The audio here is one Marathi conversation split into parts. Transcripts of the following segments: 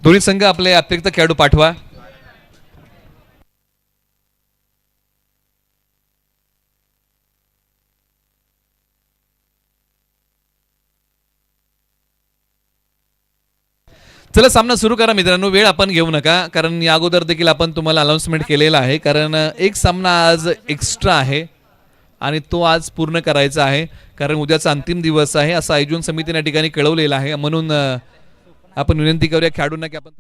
दोन्ही संघ आपले अतिरिक्त खेळाडू पाठवा. चला सामना सुरू करा मित्रांनो. वेळ आपण घेऊ नका, कारण या अगोदर देखील आपण तुम्हाला अनाउन्समेंट केलेला आहे. कारण एक सामना आज एक्स्ट्रा आहे आणि तो आज पूर्ण करायचा आहे, कारण उद्याचा अंतिम दिवस आहे असं आयोजन समितीने या ठिकाणी कळवलेलं आहे. म्हणून आपण विनंती करूया खेळाडूंना की आपण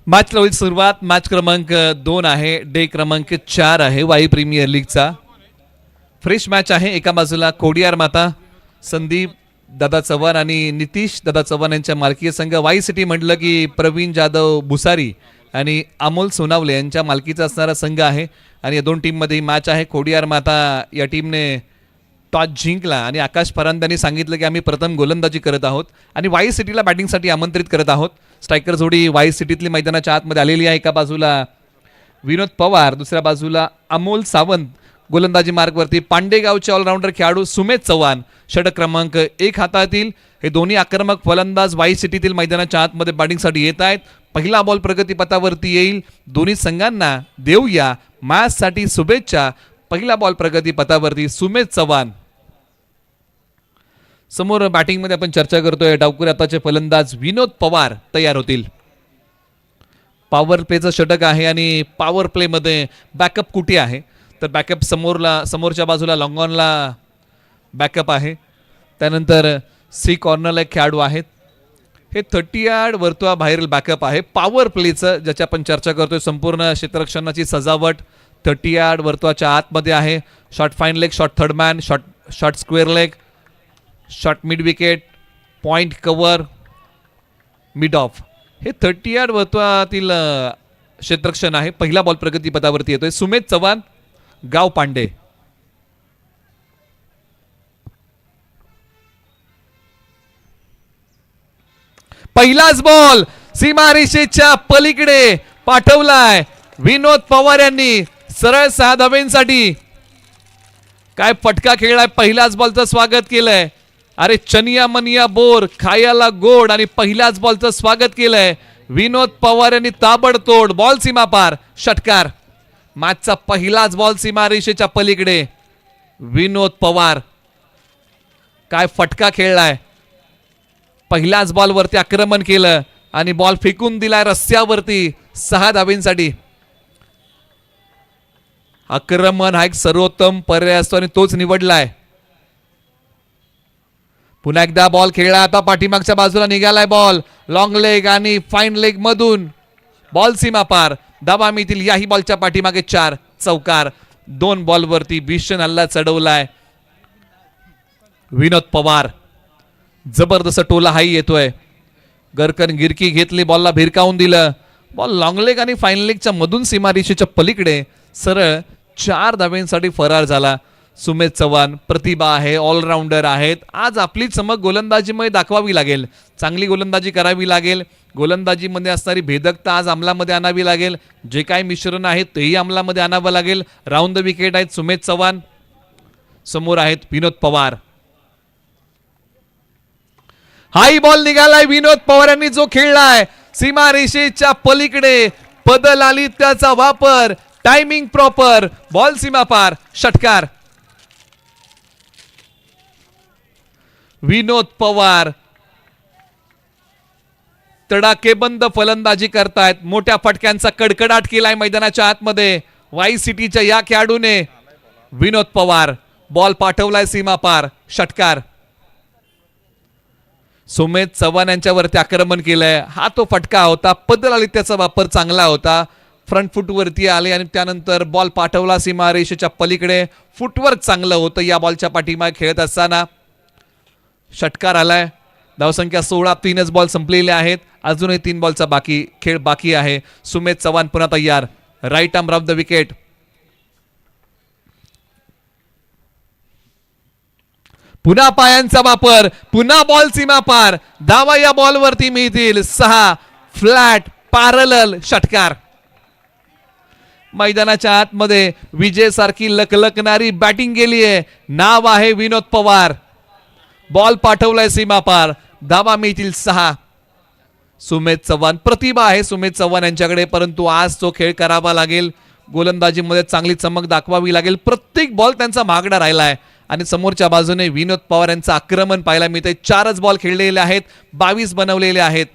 मॅचला होईल सुरुवात. मॅच क्रमांक 2 आहे, डे क्रमांक 4 आहे वाई प्रीमियर लीगचा. फ्रेश मॅच आहे. एका बाजूला कोडियार माता संदीप दादा चव्हाण आणि नितीश दादा चव्हाण यांच्या मालकीय संघ. वाई सिटी म्हटलं की प्रवीण जाधव भुसारी आणि अमोल सोनावले यांच्या मालकीचा असणारा संघ आहे. आणि या दोन टीममध्ये मॅच आहे. कोडियार माता या टीमने टॉस जिंकला आणि आकाश परांद्यांनी सांगितलं की आम्ही प्रथम गोलंदाजी करत आहोत आणि वाई सिटीला बॅटिंगसाठी आमंत्रित करत आहोत. स्ट्रायकर जोडी वाई सिटीतली मैदानाच्या आतमध्ये आलेली आहे. एका बाजूला विनोद पवार, दुसऱ्या बाजूला अमोल सावंत. गोलंदाजी मार्गवरती पांडेगावचे ऑलराऊंडर खेळाडू सुमेध चव्हाण षटक क्रमांक 1 हातातील. हे दोन्ही आक्रमक फलंदाज वाई सिटीतील मैदानाच्या आतमध्ये बॅटिंगसाठी येत आहेत. पहिला बॉल प्रगतीपथावरती येईल. दोन्ही संघांना देऊया मॅचसाठी शुभेच्छा. पहिला बॉल प्रगतीपथावरती सुमेध चव्हाण. समोर बॅटिंग मध्ये आपण चर्चा करतोय. डावखुरे आताचे फलंदाज विनोद पवार तयार होतील. पॉवर प्लेचं षटक आहे आणि पॉवर प्ले मध्ये बॅकअप कुठे आहे तर बॅकअप समोरच्या बाजूला लॉंगॉनला बॅकअप आहे. त्यानंतर सी कॉर्नरला एक खेळाडू आहेत. हे 30 यार्ड वर्तुळाबाहेरील बॅकअप आहे. पॉवर प्लेचं ज्याची आपण चर्चा करतोय. संपूर्ण क्षेत्ररक्षणाची सजावट 30 यार्ड वर्तुळाच्या आतमध्ये आहे. Short fine leg, short third man, short square leg, short mid wicket, point cover, mid of. हे 30 यार्ड वर्तुळातील क्षेत्ररक्षण आहे. पहिला बॉल प्रगतीपथावरती येतोय. सुमेध चव्हाण, गाव पांडे. पहिलाच बॉल सीमारेषेच्या पलीकडे पाठवलाय विनोद पवार यांनी सरळ 6 धाब्यांसाठी. काय फटका खेळलाय. पहिल्याच बॉलचं स्वागत केलंय. अरे चनिया मनिया बोर खायला गोड आणि पहिल्याच बॉलचं स्वागत केलंय विनोद पवार यांनी. ताबडतोड बॉल सीमा पार, षटकार. मॅचचा पहिलाच बॉल सीमारेषेच्या पलीकडे. विनोद पवार काय फटका खेळलाय. पहिल्याच बॉलवरती आक्रमण केलं आणि बॉल फेकून दिलाय रस्त्यावरती 6 धाब्यांसाठी. आक्रमण हा एक सर्वोत्तम पर्याय असतो आणि तोच निवडलाय. पुन्हा एकदा बॉल खेळला. आता पाठीमागच्या बाजूला निघालाय बॉल. लॉंग लेग आणि फाईन लेग मधून बॉल सीमा पार. धाबा मिळतील. याही बॉलच्या पाठीमागे 4 चौकार. 2 बॉलवरती भीषण हल्ला चढवलाय विनोद पवार. जबरदस्त टोला हाई येतोय. गरकन गिरकी घेतली, बॉलला भिरकावून दिलं. बॉल लॉंग लेग आणि फाईन लेगच्या मधून सीमारेषेच्या पलीकडे सरळ 4 धाब्यांसाठी फरार झाला. सुमेध चव्हाण प्रतिभा आहे, ऑलराऊंडर आहेत. आज आपली चमक गोलंदाजीमध्ये दाखवावी लागेल. चांगली गोलंदाजी करावी लागेल. गोलंदाजीमध्ये असणारी भेदकता आज अंमलामध्ये आणावी लागेल. जे काही मिश्रण आहे तेही अंमलामध्ये आणावं लागेल. राऊंड द विकेट आहेत सुमेध चव्हाण. समोर आहेत विनोद पवार. हाई बॉल निघालाय विनोद पवार यांनी जो खेळलाय सीमारेषेच्या पलीकडे. बदल आली त्याचा वापर, टायमिंग प्रॉपर, बॉल सीमा पार, षटकार. विनोद पवार तडाखेबंद फलंदाजी करतायत. मोठ्या फटक्यांचा कडकडाट केलाय मैदानाच्या आतमध्ये वाई सिटीच्या या खेळाडूने. विनोद पवार बॉल पाठवलाय सीमा पार, षटकार. सुमेध चव्हाण यांच्यावरती आक्रमण केलंय. हा तो फटका होता. बदल आली त्याचा वापर चांगला होता. फ्रंट फूट वरती आले आणि त्यानंतर बॉल पाठवला सीमारेषेच्या पलीकडे. फुटवर्क चांगलं होतं या बॉलच्या पाठीमागे खेळत असताना. षटकार आलाय. धावसंख्या 16, 3च बॉल संपलेले आहेत. अजूनही 3 बॉलचा खेळ बाकी आहे. सुमेध चव्हाण पुन्हा तयार. Right arm off the wicket. पुन्हा पायांचा वापर, पुन्हा बॉल सीमा पार. धावा या बॉलवरती मिळतील 6. फ्लॅट पॅरलल, षटकार. मैदानाच्या आतमध्ये विजयसारखी लकलकणारी बॅटिंग गेली आहे. नाव आहे विनोद पवार. बॉल पाठवलाय सीमा पार. धावा मिळतील 6. सुमेध चव्हाण, प्रतिभा आहे सुमेध चव्हाण यांच्याकडे, परंतु आज तो खेळ करावा लागेल. गोलंदाजीमध्ये चांगली चमक दाखवावी लागेल. प्रत्येक बॉल त्यांचा महागडा राहिलाय आणि समोरच्या बाजूने विनोद पवार यांचं आक्रमण पाहायला मिळते. 4च बॉल खेळलेले आहेत, 22 बनवलेले आहेत.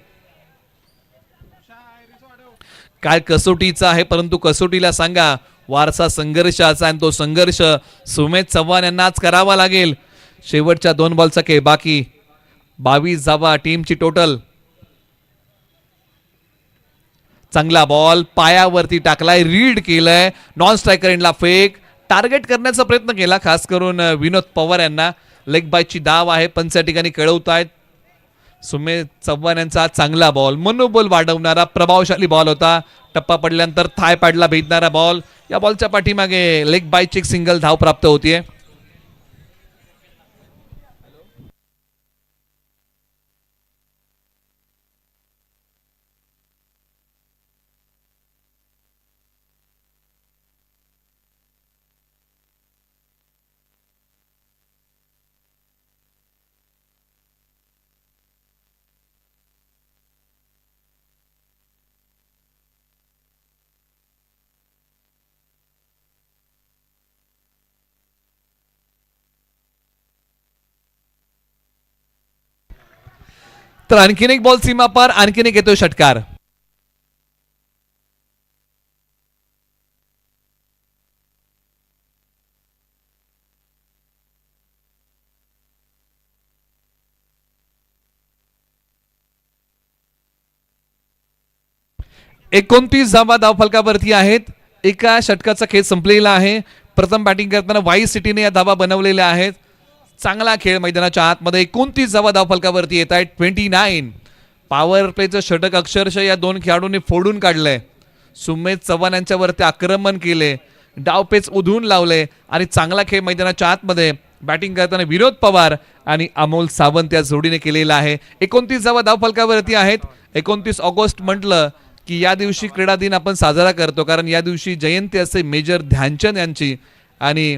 काय कसोटीचा आहे, परंतु कसोटीला सांगा वारसा संघर्षाचा आणि तो संघर्ष सुमेध चव्हाण यांना आज करावा लागेल. शेवटच्या 2 बॉलचा खेळ बाकी. 22 धावा टीमची टोटल. चांगला बॉल पायावरती टाकलाय, रीड केलंय. नॉन स्ट्रायकर एंडला फेक. टार्गेट करण्याचा प्रयत्न केला खास करून विनोद पवार यांना. लेग बायची धाव आहे पण त्या ठिकाणी कळवतायत. सुमेध चव्हाण यांचा चांगला बॉल, मनोबल वाढवणारा प्रभावशाली बॉल होता. टप्पा पडल्यानंतर थाय पॅडला भेटणारा बॉल. या बॉलच्या पाठीमागे लेग बायची एक सिंगल धाव प्राप्त होतीये. तर आणखीन एक बॉल सीमा पार, आणखीन एक येतोय षटकार. एकोणतीस धावा धावफलकावरती आहेत. एका षटकाचा खेळ संपलेला आहे. प्रथम बॅटिंग करताना वाई सिटीने या धावा बनवलेल्या आहेत. चांगला खेळ मैदानाच्या आतमध्ये. 29 धावा धावफलकावरती येत आहेत. 29. पॉवर प्लेचं षटक अक्षरशः या 2 खेळाडूंनी फोडून काढलंय. सुमेध चव्हाण यांच्यावरती आक्रमण केले, डावपेच उधळून लावले आणि चांगला खेळ मैदानाच्या आतमध्ये बॅटिंग करताना विनोद पवार आणि अमोल सावंत या जोडीने केलेला आहे. 29 धावा धावफलकावरती आहेत. 29 ऑगस्ट म्हटलं की या दिवशी क्रीडा दिन आपण साजरा करतो, कारण या दिवशी जयंती असते मेजर ध्यानचंद यांची आणि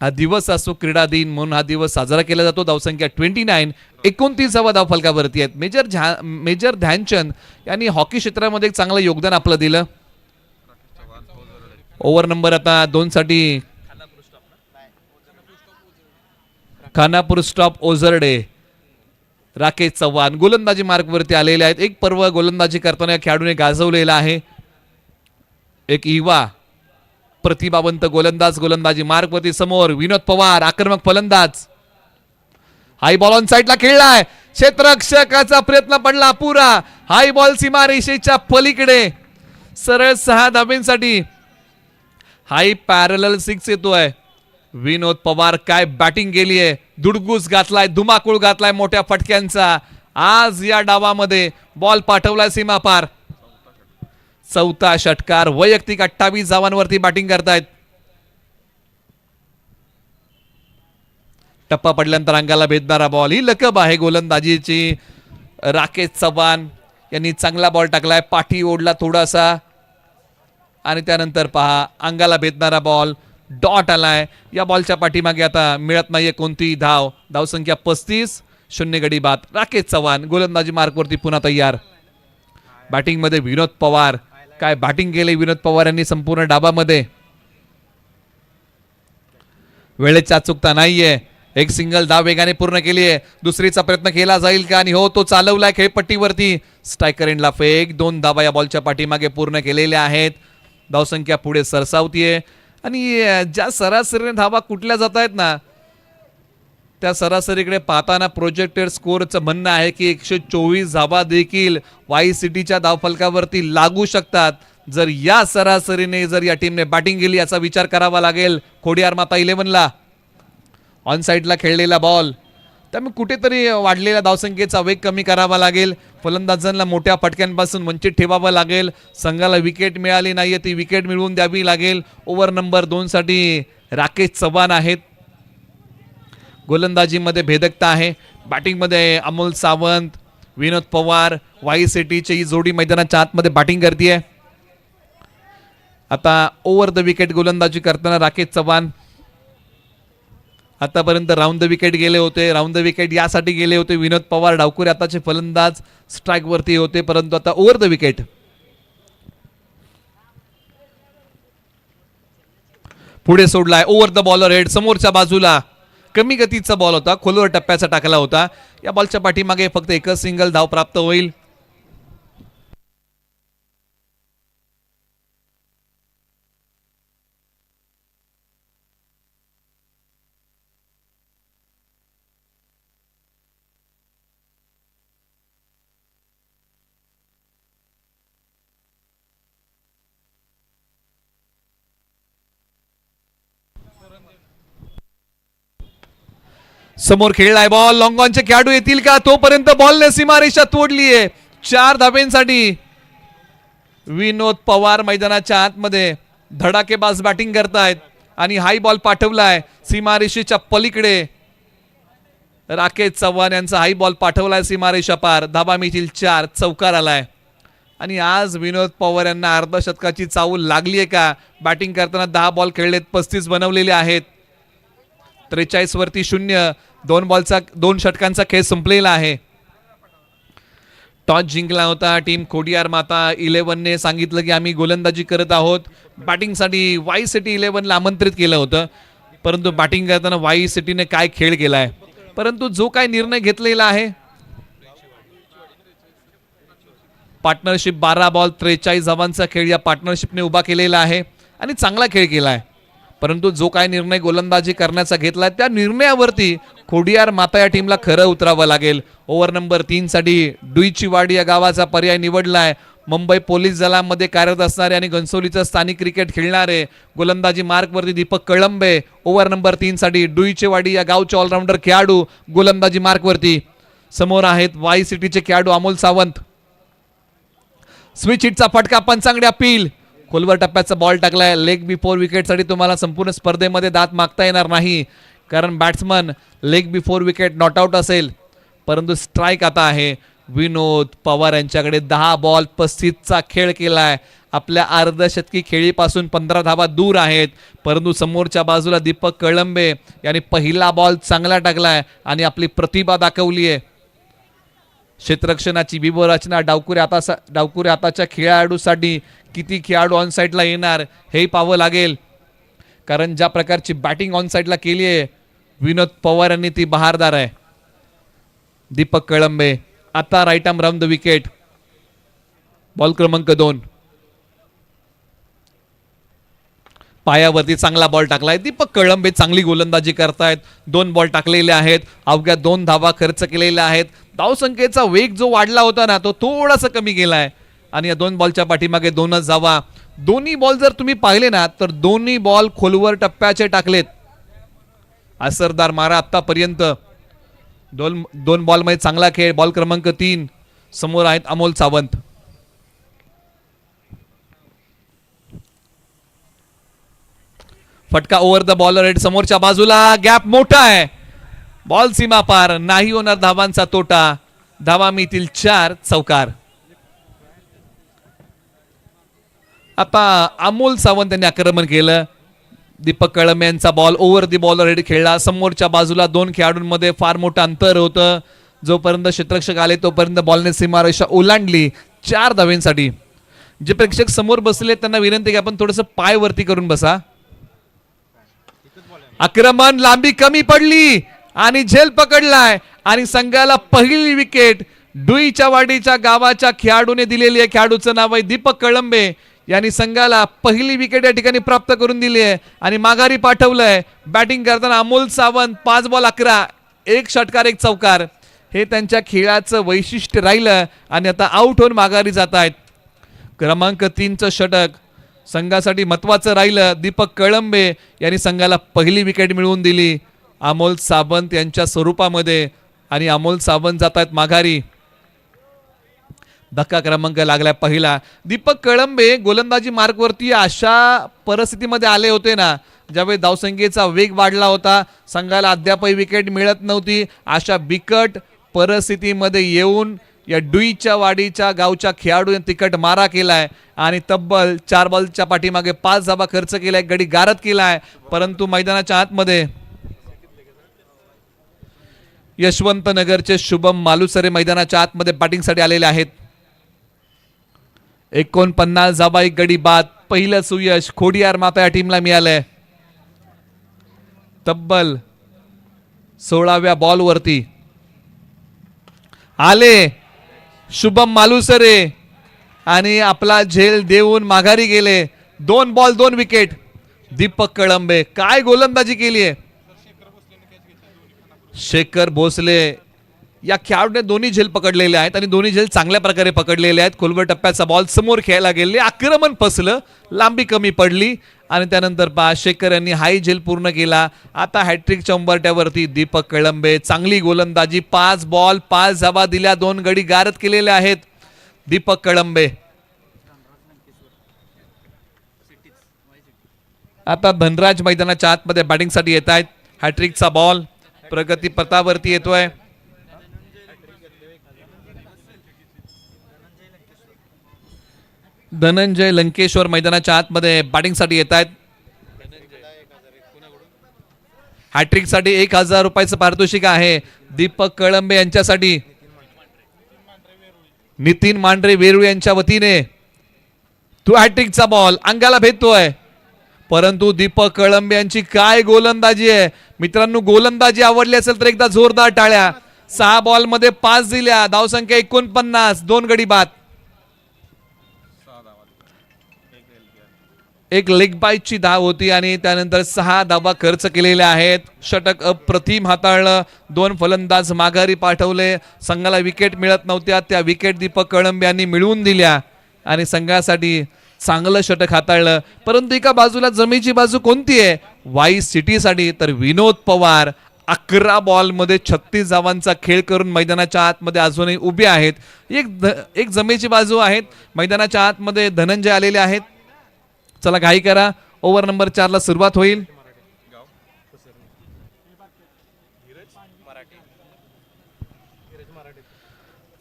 हा दिवस असतो क्रीडा दिन म्हणून हा दिवस साजरा केला जातो. धावसंख्या 29. 29 धावा धावफलकावरती आहेत. मेजर ध्यानचंद यांनी हॉकी क्षेत्रामध्ये एक चांगलं योगदान आपलं दिलं. ओव्हर नंबर आता 2 साठी खानापूर स्टॉप ओझरडे. राकेश चव्हाण गोलंदाजी मार्गवरती आलेले आहेत. एक पर्व गोलंदाजी करताना या खेळाडूने गाजवलेला आहे. एक युवा प्रतिभावंत गोलंदाज गोलंदाजी मार्गवरती. समोर विनोद पवार आक्रमक फलंदाज. हाय बॉल ऑन साइडला खेळलाय. क्षेत्ररक्षकाचा प्रयत्न पडला पुरा. हाय बॉल सीमारेषेच्या पलीकडे सरळ 6 धाब्यांसाठी. हाय पॅरलल 6 येतोय. विनोद पवार काय बॅटिंग गेली आहे. दुडगुस घातलाय, धुमाकूळ घातलाय मोठ्या फटक्यांचा. आज या डावामध्ये बॉल पाठवलाय सीमा पार. 4था षटकार. वैयक्तिक 28 धावांवरती बॅटिंग करतायत. टप्पा पडल्यानंतर अंगाला भेदणारा बॉल. ही लकब आहे गोलंदाजीची. राकेश चव्हाण यांनी चांगला बॉल टाकलाय. पाठी ओढला थोडासा आणि त्यानंतर पहा अंगाला भेदणारा बॉल. डॉट आलाय. या बॉलच्या पाठीमागे आता मिळत नाहीये कोणतीही धाव. धावसंख्या 35. 0 गडी बाद. राकेश चव्हाण गोलंदाजी मार्कवरती पुन्हा तयार. बॅटिंग मध्ये विनोद पवार काय बॅटिंग केले विनोद पवार यांनी संपूर्ण डाबामध्ये. वेळेची अचूकता नाहीये. एक सिंगल धाव वेगाने पूर्ण केली आहे. दुसरीचा प्रयत्न केला जाईल का? आणि हो, तो चालवलाय खेळपट्टीवरती. स्ट्रायकर एंडला फेक. 2 धावा या बॉलच्या पाठीमागे पूर्ण केलेल्या आहेत. धावसंख्या पुढे सरसावतीये आणि ज्या सरासरीने धावा कुठल्या जात आहेत ना, त्या सरासरीकडे पाहताना प्रोजेक्टेड स्कोअरचं म्हणणं आहे की 124 धावा देखील वाई सिटीच्या धावफलकावरती लागू शकतात जर या सरासरीने जर या टीमने बॅटिंग केली. याचा विचार करावा लागेल खोडियार माता 11ला. ऑन साईडला खेळलेला बॉल, त्यामुळे कुठेतरी वाढलेल्या धावसंख्येचा वेग कमी करावा लागेल. फलंदाजांना मोठ्या फटक्यांपासून वंचित ठेवावं लागेल. संघाला विकेट मिळाली नाहीये, ती विकेट मिळवून द्यावी लागेल. ओव्हर नंबर 2 साठी राकेश चव्हाण आहेत. गोलंदाजीमध्ये भेदकता आहे. बॅटिंगमध्ये अमोल सावंत, विनोद पवार, वाई सिटीची ही जोडी मैदानाच्या आतमध्ये बॅटिंग करते. आता ओव्हर द विकेट गोलंदाजी करताना राकेश चव्हाण. आतापर्यंत राऊंड द विकेट गेले होते. राऊंड द विकेट यासाठी गेले होते विनोद पवार डावकुरे आताचे फलंदाज स्ट्राईक वरती होते, परंतु आता ओव्हर द विकेट. पुढे सोडलाय ओव्हर द बॉलर हेड. समोरच्या बाजूला कमी गतीचा बॉल होता, खोलवर टप्प्याचा टाकला होता. या बॉलच्या पाठीमागे फक्त एकच सिंगल धाव प्राप्त होईल. समोर खेळलाय बॉल. लॉंग ऑनचे खेळाडू येतील का? तोपर्यंत बॉलने सीमारेषा तोडलीये. 4 धाब्यांसाठी विनोद पवार मैदानाच्या आतमध्ये धडाकेबाज बॅटिंग करतायत आणि हाय बॉल पाठवलाय सीमारेषेच्या पलीकडे. राकेश चव्हाण यांचा हाय बॉल पाठवलाय सीमारेषा पार. धाबा मिळतील 4. चौकार आलाय आणि आज विनोद पवार यांना अर्धशतकाची चाहूल लागलीये का? बॅटिंग करताना 10 बॉल खेळलेत, 35 बनवलेले आहेत. 43 वरती 0. 2 षटकांचा खेळ संपलेला आहे. टॉस जिंकला होता टीम खोडियार माता 11ने. सांगितलं की आम्ही गोलंदाजी करत आहोत. बॅटिंगसाठी वाई सिटी 11ला आमंत्रित केलं होतं, परंतु बॅटिंग करताना वाई सिटीने काय खेळ केलाय. परंतु जो काय निर्णय घेतलेला आहे, पार्टनरशिप 12 बॉल 43 धावांचा खेळ या पार्टनरशिपने उभा केलेला आहे आणि चांगला खेळ केलाय. परंतु जो काय निर्णय गोलंदाजी करण्याचा घेतलाय त्या निर्णयावरती खोडियार माता या टीमला खरं उतरावं लागेल. ओव्हर नंबर 3 साठी डुईचीवाडी या गावाचा पर्याय निवडलाय. मुंबई पोलीस दलामध्ये कार्यरत असणारे आणि घनसोलीचं स्थानिक क्रिकेट खेळणारे गोलंदाजी मार्कवरती दीपक कळंबे. ओव्हर नंबर 3 साठी डुईचीवाडी या गावचे ऑलराऊंडर खेळाडू गोलंदाजी मार्कवरती. समोर आहेत वाई सिटीचे खेळाडू अमोल सावंत. स्विच हिटचा फटका, पंचांगडे अपील. खोलवर टप्प्याचा बॉल टाकलाय. लेग बिफोर विकेटसाठी तुम्हाला संपूर्ण स्पर्धेमध्ये दात मागता येणार नाही, कारण batsman leg before wicket not out असेल. परंतु स्ट्राईक आता आहे. विनोद पवार यांच्याकडे 10 बॉल 35चा खेळ केलाय. आपल्या अर्धशतकी खेळीपासून 15 धावा दूर आहेत. परंतु समोरच्या बाजूला दीपक कळंबे यांनी पहिला बॉल चांगला टाकलाय आणि आपली प्रतिभा दाखवली आहे. क्षेत्ररक्षणाची व्यूहरचना डावकुरे आताच्या खेळाडूसाठी किती खेळाडू ऑन साईडला येणार हे पाहावं लागेल, कारण ज्या प्रकारची बॅटिंग ऑन साईडला केली आहे विनोद पवार यांनी ती बहारदार आहे. दीपक कळंबे आता right arm round the wicket. Ball क्रमांक 2. पायावरती चांगला बॉल टाकलाय. दीपक कळंबे चांगली गोलंदाजी करतायत. 2 बॉल टाकलेले आहेत. अवघ्या 2 धावा खर्च केलेल्या आहेत. धावसंख्येचा वेग जो वाढला होता ना, तो थोडासा कमी गेलाय आणि या 2 बॉलच्या पाठीमागे 2च धावा. दोन्ही बॉल जर तुम्ही पाहिले ना, तर दोन्ही बॉल खोलवर टप्प्याचे टाकलेत. असरदार मारा आतापर्यंत. 2 बॉल मध्ये चांगला खेळ. बॉल क्रमांक 3. समोर आहेत अमोल सावंत. फटका ओव्हर द बॉलर हेड. समोरच्या बाजूला गॅप मोठा आहे. बॉल सीमा पार, नाही होणार धावांचा तोटा. धावा मिळतील 4. चौकार. आता अमोल सावंत यांनी आक्रमण केलं. दीपक कळंबे यांचा बॉल ओव्हर दी बॉलर हेड खेळला. समोरच्या बाजूला 2 खेळाडूंमध्ये फार मोठं अंतर होतं. जोपर्यंत क्षेत्ररक्षक आले तोपर्यंत बॉलने सीमारेषा ओलांडली. 4 धावेंसाठी जे प्रेक्षक समोर बसले त्यांना विनंती की आपण थोडंसं पाय वरती करून बसा. आक्रमण, लांबी कमी पडली आणि झेल पकडलाय आणि संघाला पहिली विकेट डुईच्या वाडीच्या गावाच्या खेळाडूने दिलेली आहे. खेळाडूचं नाव आहे दीपक कळंबे यांनी संघाला पहिली विकेट या ठिकाणी प्राप्त करून दिली आहे आणि माघारी पाठवलंय. बॅटिंग करताना अमोल सावंत 5 बॉल 11, 1 षटकार 1 चौकार हे त्यांच्या खेळाचं वैशिष्ट्य राहिलं आणि आता आउट होऊन माघारी जात आहेत. क्रमांक 3चं षटक संघासाठी महत्वाचं राहिलं. दीपक कळंबे यांनी संघाला पहिली विकेट मिळवून दिली अमोल सावंत यांच्या स्वरूपामध्ये आणि अमोल सावंत जात आहेत माघारी. धक्का क्रमांक लागला पहिला. दीपक कळंबे गोलंदाजी मार्कवरती अशा परिस्थितीमध्ये आले होते ना ज्यावेळी धावसंख्येचा वेग वाढला होता, संघाला अद्यापही विकेट मिळत नव्हती. अशा बिकट परिस्थितीमध्ये येऊन या डुईच्या वाडीच्या गावच्या खेळाडूने तिकट मारा केलाय आणि तब्बल 4 बॉलच्या पाठीमागे 5 धावा खर्च केलाय, गडी गारद केलाय. परंतु मैदानाच्या आतमध्ये यशवंत नगरचे शुभम मालुसरे मैदानाच्या आतमध्ये बॅटिंगसाठी आलेले आहेत. 49 धावा, 1 गडी बाद. पहिलं सुयश खोडियार माता या टीमला मिळालंय. तब्बल 16व्या बॉलवरती आले शुभम मालुसरे आणि आपला झेल देऊन माघारी गेले. 2 बॉल 2 विकेट. दीपक कळंबे काय गोलंदाजी केली आहे. शेखर भोसले या खेळाडूने दोन्ही झेल पकडलेले आहेत आणि दोन्ही झेल चांगल्या प्रकारे पकडलेले आहेत. खोलवर टप्प्याचा बॉल समोर खेळायला गेले, आक्रमण फसलं, लांबी कमी पडली आणि त्यानंतर शेखर यांनी हाय झेल पूर्ण केला. आता हॅट्रिकच्या उंबरट्यावरती दीपक कळंबे चांगली गोलंदाजी. 5 बॉल 5 धावा दिल्या, 2 गडी गारद केलेले आहेत दीपक कळंबे. आता धनराज मैदानाच्या आतमध्ये बॅटिंगसाठी येत आहेत. हॅट्रिकचा बॉल प्रगती पथावरती येतोय. धनंजय लंकेश्वर मैदानाच्या आतमध्ये बॅटिंगसाठी येत आहेत. हॅट्रिकसाठी 1000 रुपयाचं पारितोषिक आहे दीपक कळंबे यांच्यासाठी. नितीन मांढरे वेरूळ यांच्या वतीने तो हॅट्रिकचा बॉल अंगाला भेटतोय. परंतु दीपक कळंबे यांची काय गोलंदाजी आहे मित्रांनो. गोलंदाजी आवडली असेल तर एकदा जोरदार टाळ्या. 6 बॉल मध्ये 5 दिल्या, धावसंख्या 49, 2 गडी बाद. एक लेग बाईटची धाव होती आणि त्यानंतर 6 धावा खर्च केलेल्या आहेत. षटक अप्रतिम हाताळलं. 2 फलंदाज माघारी पाठवले. संघाला विकेट मिळत नव्हत्या, त्या विकेट दीपक कळंबे यांनी मिळवून दिल्या आणि संघासाठी चांगलं षटक हाताळलं. परंतु एका बाजूला जमेची बाजू कोणती आहे वाई सिटीसाठी, तर विनोद पवार 11 बॉलमध्ये 36 धावांचा खेळ करून मैदानाच्या आतमध्ये अजूनही उभे आहेत. एक जमेची बाजू आहेत. मैदानाच्या आतमध्ये धनंजय आलेले आहेत. चला घाई करा, ओव्हर नंबर 4 ला सुरुवात होईल.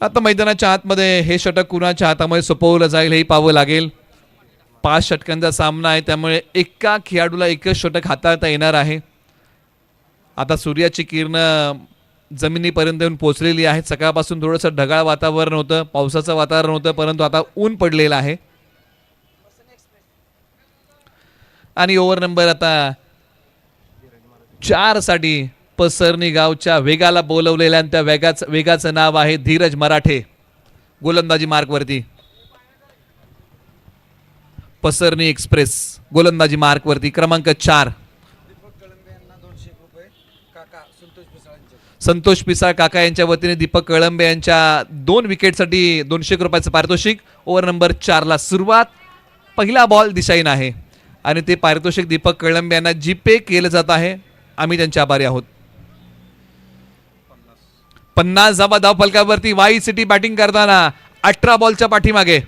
आता मैदानाच्या आतमध्ये हे षटक कुणाच्या हातामध्ये सोपवलं जाईल हे पाहावं लागेल. 5 षटकांचा सामना आहे, त्यामुळे एका खेळाडूला एकच षटक हाताळता येणार आहे. आता सूर्याची किरणं जमिनीपर्यंत येऊन पोहोचलेली आहेत. सकाळपासून थोडंसं ढगाळ वातावरण होतं, पावसाचं वातावरण होतं, परंतु आता ऊन पडलेलं आहे. आणि ओव्हर नंबर आता 4 साठी पसरणी गावच्या वेगाला बोलवलेल्या त्या वेगाचं नाव आहे धीरज मराठे. गोलंदाजी मार्कवरती पसरणी एक्सप्रेस गोलंदाजी मार्कवरती क्रमांक 4. संतोष पिसाळ काका यांच्या वतीने दीपक कळंबे यांच्या 2 विकेटसाठी 200 रुपयाचं पारितोषिक. ओव्हर नंबर 4 ला सुरुवात. पहिला बॉल दिशाहीन आहे आणि ते पारितोषिक दीपक कळंबे यांना जीपे केलं जात आहे. आम्ही त्यांचे आभारी आहोत. 50 धावा धाव फलकावरती वाई सिटी बॅटिंग करताना 18 बॉलच्या पाठीमागे.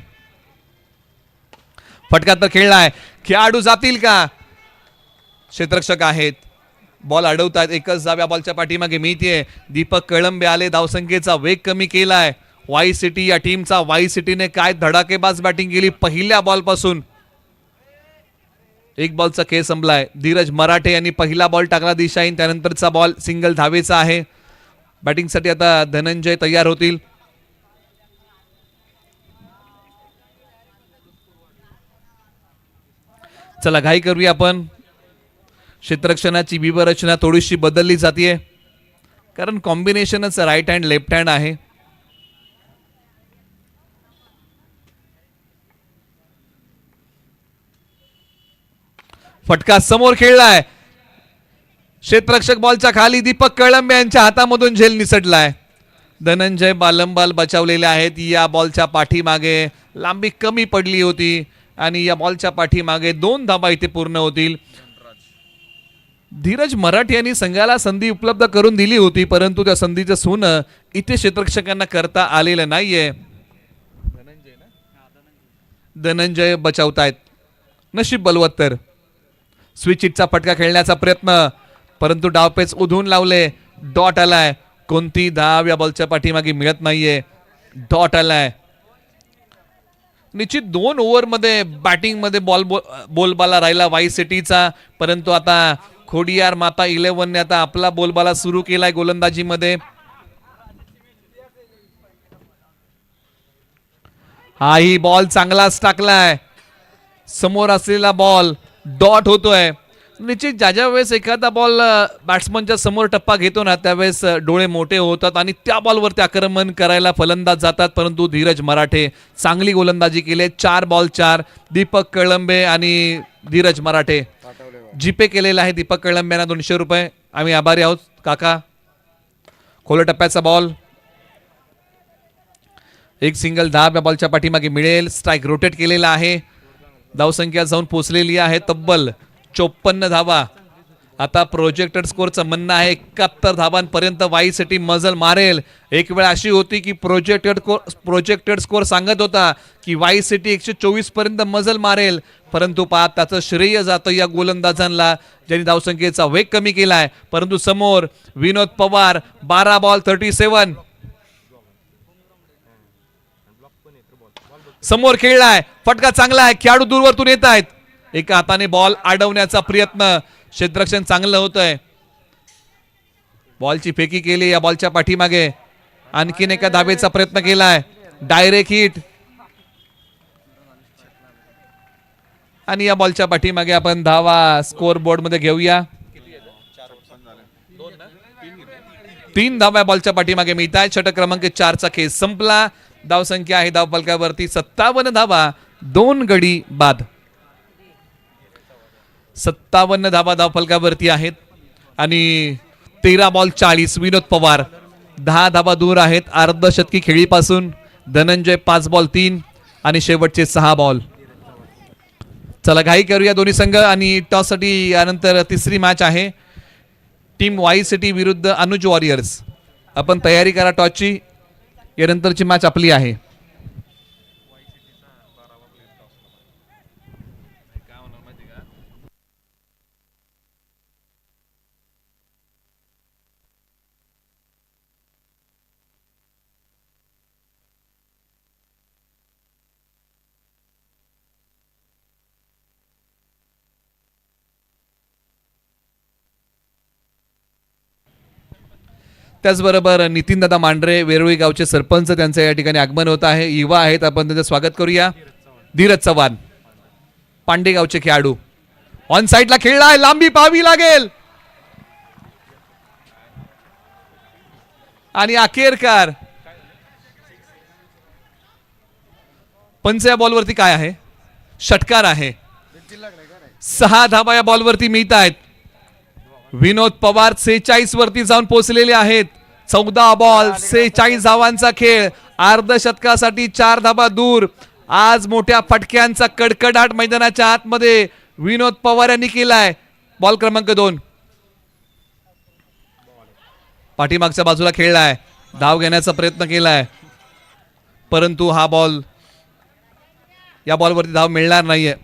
फटका तर खेळलाय, खेळाडू जातील का. क्षेत्ररक्षक आहेत, बॉल अडवतात. एकच धाव या बॉलच्या पाठीमागे मिळतीये. दीपक कळंबे आले, धावसंख्येचा वेग कमी केलाय वाई सिटी या टीमचा. वाई सिटीने काय धडाकेबाज बॅटिंग केली पहिल्या बॉल पासून. 1 बॉलचा खेळ संपलाय. धीरज मराठे यांनी पहिला बॉल टाकला दिशाहीन, त्यानंतरचा बॉल सिंगल धावेचा आहे. बॅटिंगसाठी आता धनंजय तयार होतील. चला घाई करूया आपण. क्षेत्ररक्षणाची व्यूहरचना थोडीशी बदलली जाते कारण कॉम्बिनेशनच राईट हँड लेफ्ट हँड आहे. फटका समोर खेळलाय. क्षेत्ररक्षक बॉलच्या खाली. दीपक कळंबे यांच्या हातामधून झेल निसटलाय. धनंजय बालंबाल बचावलेले आहेत. या बॉलच्या पाठीमागे लांबी कमी पडली होती आणि या बॉलच्या पाठीमागे 2 धाबा इथे पूर्ण होतील. धीरज मराठे यांनी संघाला संधी उपलब्ध करून दिली होती परंतु त्या संधीचं सोनं इथे क्षेत्ररक्षकांना करता आलेलं नाहीये. धनंजय बचावतायत. नशीब बलवत्तर. स्विच हिटचा फटका खेळण्याचा प्रयत्न परंतु डावपेच उधळून लावले. डॉट आलाय. कोणती धाव या बॉलच्या पाठीमागे मिळत नाहीये. डॉट आलाय. निश्चित 2 ओव्हरमध्ये बॅटिंगमध्ये बोलबाला राहिला वाई सिटीचा परंतु आता खोडियार माता 11 ने आता आपला बोलबाला सुरू केलाय गोलंदाजीमध्ये. हाही बॉल चांगलाच टाकलाय. समोर असलेला बॉल डॉट होतोय. निश्चित ज्या वेळेस एखादा बॉल बॅट्समनच्या समोर टप्पा घेतो ना त्यावेळेस डोळे मोठे होतात आणि त्या बॉलवरती आक्रमण करायला फलंदाज जातात परंतु धीरज मराठे चांगली गोलंदाजी केली. 4 बॉल 4. दीपक कळंबे आणि धीरज मराठे. जीपे केलेला आहे दीपक कळंब्यांना 200 रुपये. आम्ही आभारी आहोत काका. खोल टप्प्याचा बॉल. एक सिंगल धाब या बॉलच्या पाठीमागे मिळेल. स्ट्राईक रोटेट केलेला आहे. धावसंख्या जाऊन पोहोचलेली आहे तब्बल 54 धावा. आता प्रोजेक्टेड स्कोरचं म्हणणं आहे 71 धावांपर्यंत वाई सिटी मजल मारेल. एक वेळ अशी होती की प्रोजेक्टेड स्कोर सांगत होता की वाई सिटी 124 पर्यंत मजल मारेल परंतु पहा त्याचं श्रेय जातं या गोलंदाजांना ज्यांनी धावसंख्येचा वेग कमी केलाय. परंतु समोर विनोद पवार 12 बॉल 37. समोर खेळलाय. फटका चांगला आहे. खेळाडू दूरवरतून येत आहेत. एका हाताने बॉल अडवण्याचा प्रयत्न. क्षेत्ररक्षण चांगलं होतंय. बॉलची फेकी केली. या बॉलच्या पाठीमागे आणखीन एका धाबेचा प्रयत्न केलाय. डायरेक्ट हिट आणि या बॉलच्या पाठीमागे आपण धावा स्कोर बोर्ड मध्ये घेऊया. 3 धावा बॉलच्या पाठीमागे मिळत आहेत. षटक क्रमांक 4 चा खेळ संपला. धावसंख्या आहे धाव फलकावरती 57 धावा 2 गडी बाद. 57 धावा धाव फलकावरती आहेत आणि 13 बॉल 40. विनोद पवार 10 धावा दूर आहेत अर्धशतकी खेळीपासून. धनंजय 5 बॉल 3 आणि शेवटचे 6 बॉल. चला घाई करूया दोन्ही संघ आणि टॉस साठी यानंतर तिसरी मॅच आहे टीम वाई सिटी विरुद्ध अनुज वॉरियर्स. आपण तयारी करा टॉसची. यानंतरची मॅच आपली आहे. त्याचबरोबर नितीनदादा मांढरे वेरुळी गावचे सरपंच त्यांचं या ठिकाणी आगमन होत आहे. युवा आहेत आपण त्यांचं स्वागत करूया. धीरज चव्हाण पांडे गावचे खेळाडू ऑन साइडला खेळलाय. लांबी पाहावी लागेल आणि अखेरकार पंच या बॉलवरती काय आहे? षटकार आहे. 6 धाबा या बॉलवरती मिळत आहेत. विनोद पवार 46 वरती जाऊन पोहोचलेले आहेत. 14 बॉल 46 धावांचा खेळ. अर्धशतकासाठी 4 धाबा दूर. आज मोठ्या फटक्यांचा कडकडाट मैदानाच्या आतमध्ये विनोद पवार यांनी केलाय. बॉल क्रमांक 2 पाठीमागच्या बाजूला खेळलाय. धाव घेण्याचा प्रयत्न केलाय परंतु हा बॉल या बॉलवरती धाव मिळणार नाहीये.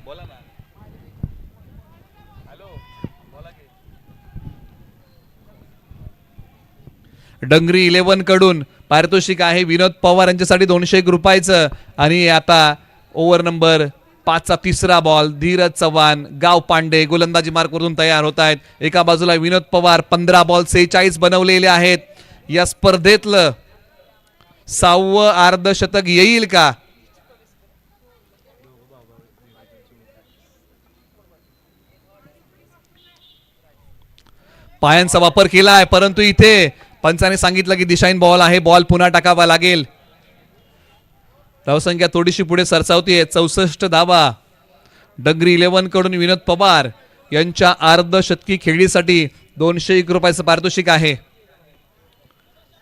डंगरी 11 कडून पारितोषिक आहे विनोद पवार यांच्यासाठी 201 रुपयाचं. आणि आता ओव्हर नंबर 5 चा तिसरा बॉल. धीरज चव्हाण गाव पांडे गोलंदाजी मार्कवरून तयार होत आहेत. एका बाजूला विनोद पवार 15 बॉल 46 बनवलेले आहेत. या स्पर्धेतलं 6वं अर्धशतक येईल का? पायांचा वापर केला आहे, परंतु इथे पंचाने सांगितलं की दिशाहीन बॉल आहे, बॉल पुन्हा टाकावा लागेल. धावसंख्या थोडीशी पुढे सरसावतीये. 64 धावा डंगरी 11 कडून विनोद पवार यांच्या अर्धशतकी खेळीसाठी 201 रुपयाचं पारितोषिक आहे.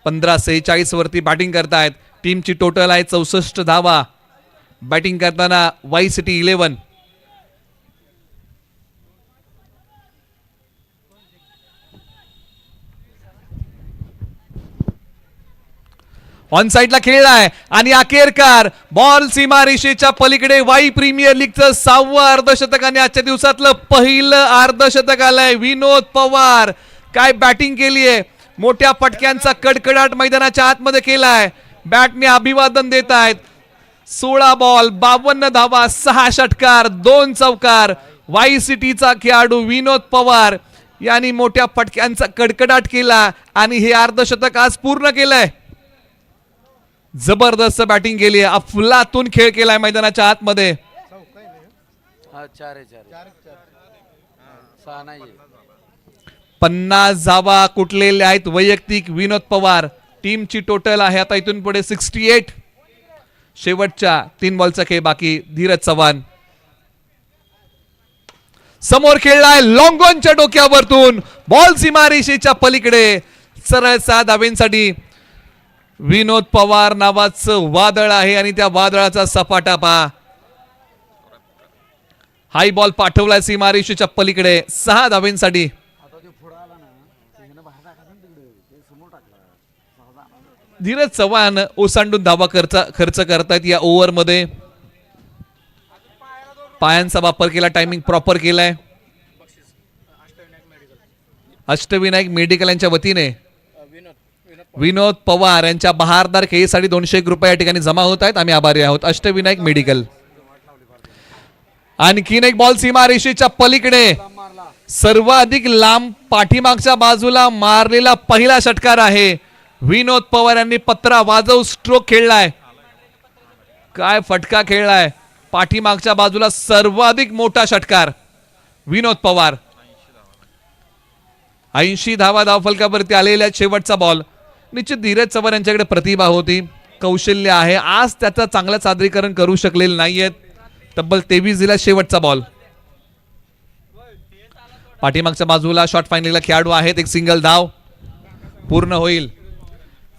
15:46 वरती बॅटिंग करतायत. टीमची टोटल आहे 64 धावा. बॅटिंग करताना वाई सिटी 11. ऑन साइडला खेळलाय आणि अखेरकार बॉल सीमारेषेच्या पलीकडे. वाई प्रीमियर लीगचं 6वं अर्धशतक आणि आजच्या दिवसातलं पहिलं अर्धशतक आलंय. विनोद पवार काय बॅटिंग केलीये. मोठ्या फटक्यांचा कडकडाट मैदानाच्या आतमध्ये केलाय. बॅटने अभिवादन देत आहेत. 16 बॉल 52 धावा 6 षटकार 2 चौकार. वाई सिटीचा खेळाडू विनोद पवार यांनी मोठ्या फटक्यांचा कडकडाट केला आणि हे अर्धशतक आज पूर्ण केलंय. जबरदस्त बॅटिंग केली आहे. अफलातून खेळ केलाय मैदानाच्या आतमध्ये. 50 धावा कुठलेले आहेत वैयक्तिक विनोद पवार. टीमची टोटल आहे आता इथून पुढे 68. शेवटच्या 3 बॉलचा खेळ बाकी. धीरज चव्हाण समोर खेळलाय लॉंगॉनच्या डोक्यावरतून. बॉल सीमारेषेच्या पलीकडे. सरळ 6 धावेंसाठी विनोद पवार नावाचं वादळ आहे आणि त्या वादळाचा सपाटा पहा. हाय बॉल पाठवलाय सीमारेषेच्या पलीकडे 6 धावेंसाठी. धीरज चव्हाण ओसांडून धावा खर्च करतायत या ओव्हर मध्ये. पायांचा वापर केला. टायमिंग प्रॉपर केलाय. अष्टविनायक मेडिकल यांच्या वतीने विनोद पवार यांच्या बहारदार खेळीसाठी 201 रुपये या ठिकाणी जमा होत आहेत. आम्ही आभारी आहोत अष्टविनायक मेडिकल. आणखीन एक बॉल सीमारेषेच्या पलीकडे. सर्वाधिक लांब पाठीमागच्या बाजूला मारलेला पहिला षटकार आहे. विनोद पवार यांनी पत्रा वाजव स्ट्रोक खेळलाय. काय फटका खेळलाय. पाठीमागच्या बाजूला सर्वाधिक मोठा षटकार विनोद पवार. 80 धावा धावफलकावरती आलेल्या. शेवटचा बॉल. निश्चित धीरज चव्हाण यांच्याकडे प्रतिभा होती, कौशल्य आहे. आज त्याचं चांगलं सादरीकरण करू शकलेले नाहीयेत. तब्बल 23 दिला. शेवटचा बॉल. पाठीमागच्या बाजूला शॉर्ट फायनलला खेळाडू आहेत. एक सिंगल धाव पूर्ण होईल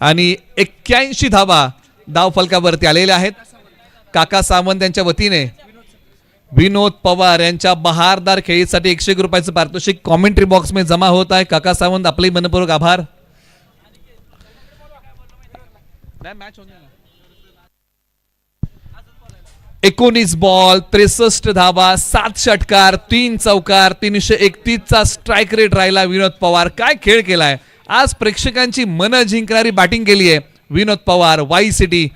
आणि 81 धावा धावफलकावरती आलेल्या आहेत. काका सावंत यांच्या वतीने विनोद पवार यांच्या बहारदार खेळीसाठी 101 रुपयाचं पारितोषिक कॉमेंट्री बॉक्स मध्ये जमा होत आहे. काका सावंत आपले मनपूर्वक आभार. 19 बॉल 63 धावा 7 षटकार 3 चौकार 331 चा स्ट्राइक रेट राहिला. विनोद पवार काय खेळ केलाय आज. प्रेक्षकांची मन जिंकणारी बॅटिंग केली आहे विनोद पवार. वाई सिटी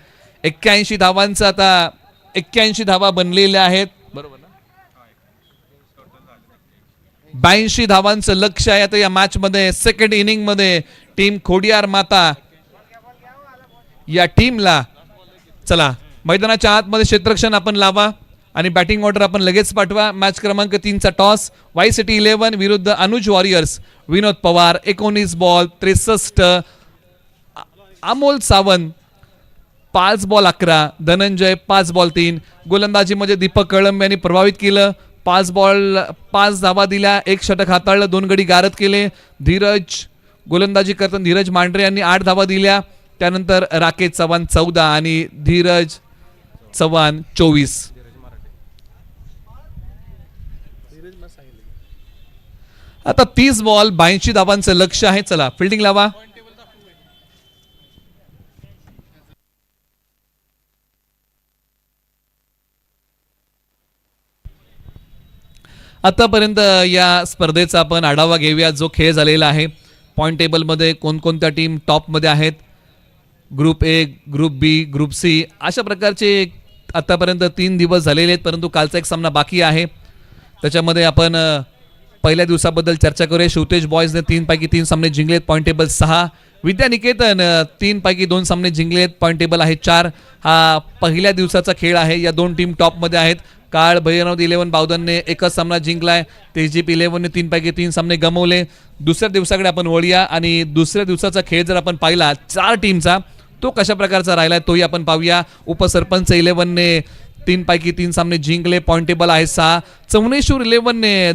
81 धावांचा आता 81 धावा बनलेल्या आहेत. बरोबर ना. 82 धावांचं लक्ष आहे आता या मॅच मध्ये. सेकंड इनिंग मध्ये टीम खोडियार माता या टीमला. चला मैदानाच्या आतमध्ये क्षेत्ररक्षण आपण लावा आणि बॅटिंग ऑर्डर आपण लगेच पाठवा. मॅच क्रमांक 3 चा टॉस. वाई सिटी 11 विरुद्ध Anuj warriors. Vinod Pawar 19 ball 63. Amol Sawant 5 ball 11. Dhananjay 5 ball 3. गोलंदाजीमध्ये दीपक कळंब यांनी प्रभावित केलं. 5 बॉल 5 धावा दिल्या. 1 षटक हाताळलं. 2 गडी गारद केले. धीरज गोलंदाजी करताना धीरज मांढरे यांनी 8 धावा दिल्या. त्यानंतर राकेश चव्हाण 14 आणि धीरज चव्हाण 24. आता 30 बॉल 82 धावांचं लक्ष आहे. चला फिल्डिंग लावा. आतापर्यंत या स्पर्धेचा आपण आढावा घेऊया जो खेळ झालेला आहे. पॉइंट टेबलमध्ये कोणकोणत्या टीम टॉपमध्ये आहेत. Group A, group B, group C अशा प्रकारचे आतापर्यंत 3 दिवस झालेले आहेत. परंतु कालचा एक सामना बाकी आहे. त्याच्यामध्ये आपण पहिल्या दिवसाबद्दल चर्चा करूया. शिवतेज बॉयजने 3 पैकी 3 सामने जिंकलेत. Point table 6. विद्यानिकेतन 3 पैकी 2 सामने जिंकलेत, पॉईंट टेबल आहे 4. हा पहिल्या दिवसाचा खेळ आहे. या दोन टीम टॉपमध्ये आहेत. काळ भैरवनाथ 11 बावधनने एकच सामना जिंकलाय. तेजदीप 11ने 3 पैकी 3 सामने गमावले. दुसऱ्या दिवसाकडे आपण वळूया आणि दुसऱ्या दिवसाचा खेळ जर आपण पाहिला 4 टीमचा, तो कशा प्रकारचा राहिलाय तोही आपण पाहूया. उपसरपंच 11ने 3 पैकी 3 सामने जिंकले, पॉईंट टेबल आहे 6. चौनेश्वर 11ने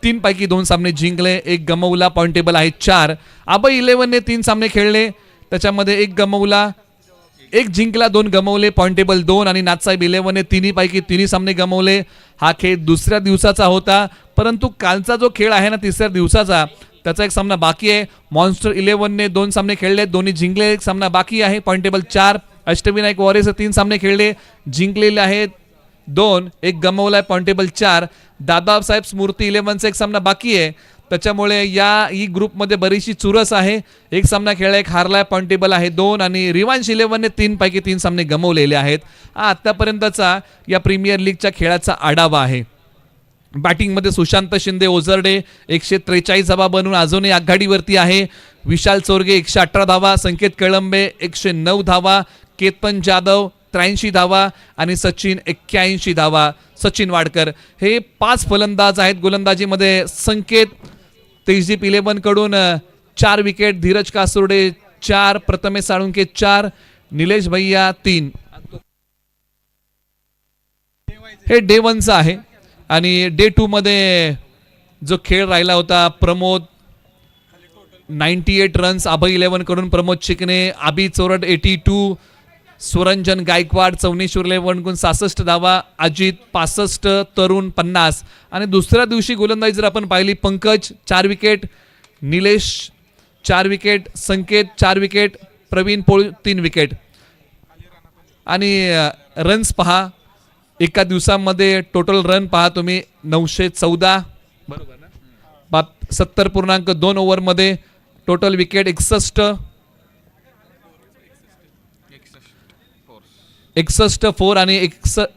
3 पैकी 2 सामने जिंकले, एक गमावला, पॉईंट टेबल आहे 4. आबा 11ने 3 सामने खेळले, त्याच्यामध्ये एक गमावला, एक जिंकला, 2 गमावले, पॉईंट टेबल 2. आणि नाथसाहेब 11ने 3 पैकी 3 सामने गमावले. हा खेळ दुसऱ्या दिवसाचा होता, परंतु कालचा जो खेळ आहे ना तिसऱ्या दिवसाचा, त्याचा एक सामना बाकी आहे. मॉन्स्टर 11ने 2 सामने खेळले, दोन्ही जिंकले, एक सामना बाकी आहे, पॉईंट टेबल 4. अष्टविनायक वॉरियर्स 3 सामने खेळले, जिंकलेले आहेत 2, एक गमावलाय, पॉईंट टेबल 4. दादासाहेब स्मृती 11चा एक सामना बाकी आहे, त्याच्यामुळे ई ग्रुपमध्ये बरीचशी चुरस आहे. एक सामना खेळला, एक हारलाय, पॉईंट टेबल आहे 2. आणि रिवांश 11ने 3 पैकी 3 सामने गमावलेले आहेत. हा आतापर्यंतचा या प्रीमियर लीगच्या खेळाचा आढावा आहे. बॅटिंगमध्ये सुशांत शिंदे ओझरडे 143 धावा बनवून अजूनही आघाडीवरती आहे. विशाल चोरगे 118 धावा, संकेत कळंबे 109 धावा, केतन जाधव 83 धावा आणि सचिन 81 धावा. सचिन वाडकर हे 5 फलंदाज आहेत. गोलंदाजीमध्ये संकेत तेजदीप 11 कडून 4 विकेट, धीरज कासुर्डे 4, प्रथमेश साळुंके 4, निलेश भैया 3. हे डे 1चं आहे. आणि डे 2 मध्ये जो खेळ राहिला होता, प्रमोद 98 रन्स आभा 11 कडून प्रमोद चिकणे, आबी चोरड 82, स्वरंजन गायकवाड चौनेश्वर 11 कडून 66 धावा, अजित 65, तरुण 50. आणि दुसऱ्या दिवशी गोलंदाजी जर आपण पाहिली, पंकज 4 विकेट, निलेश 4 विकेट, संकेत 4 विकेट, प्रवीण पोळ 3 विकेट. आणि रन्स पहा, एका दिवसामध्ये टोटल रन पहा तुम्ही 914, बरोबर ना, 70.2 ओव्हरमध्ये टोटल विकेट 61 4 आणि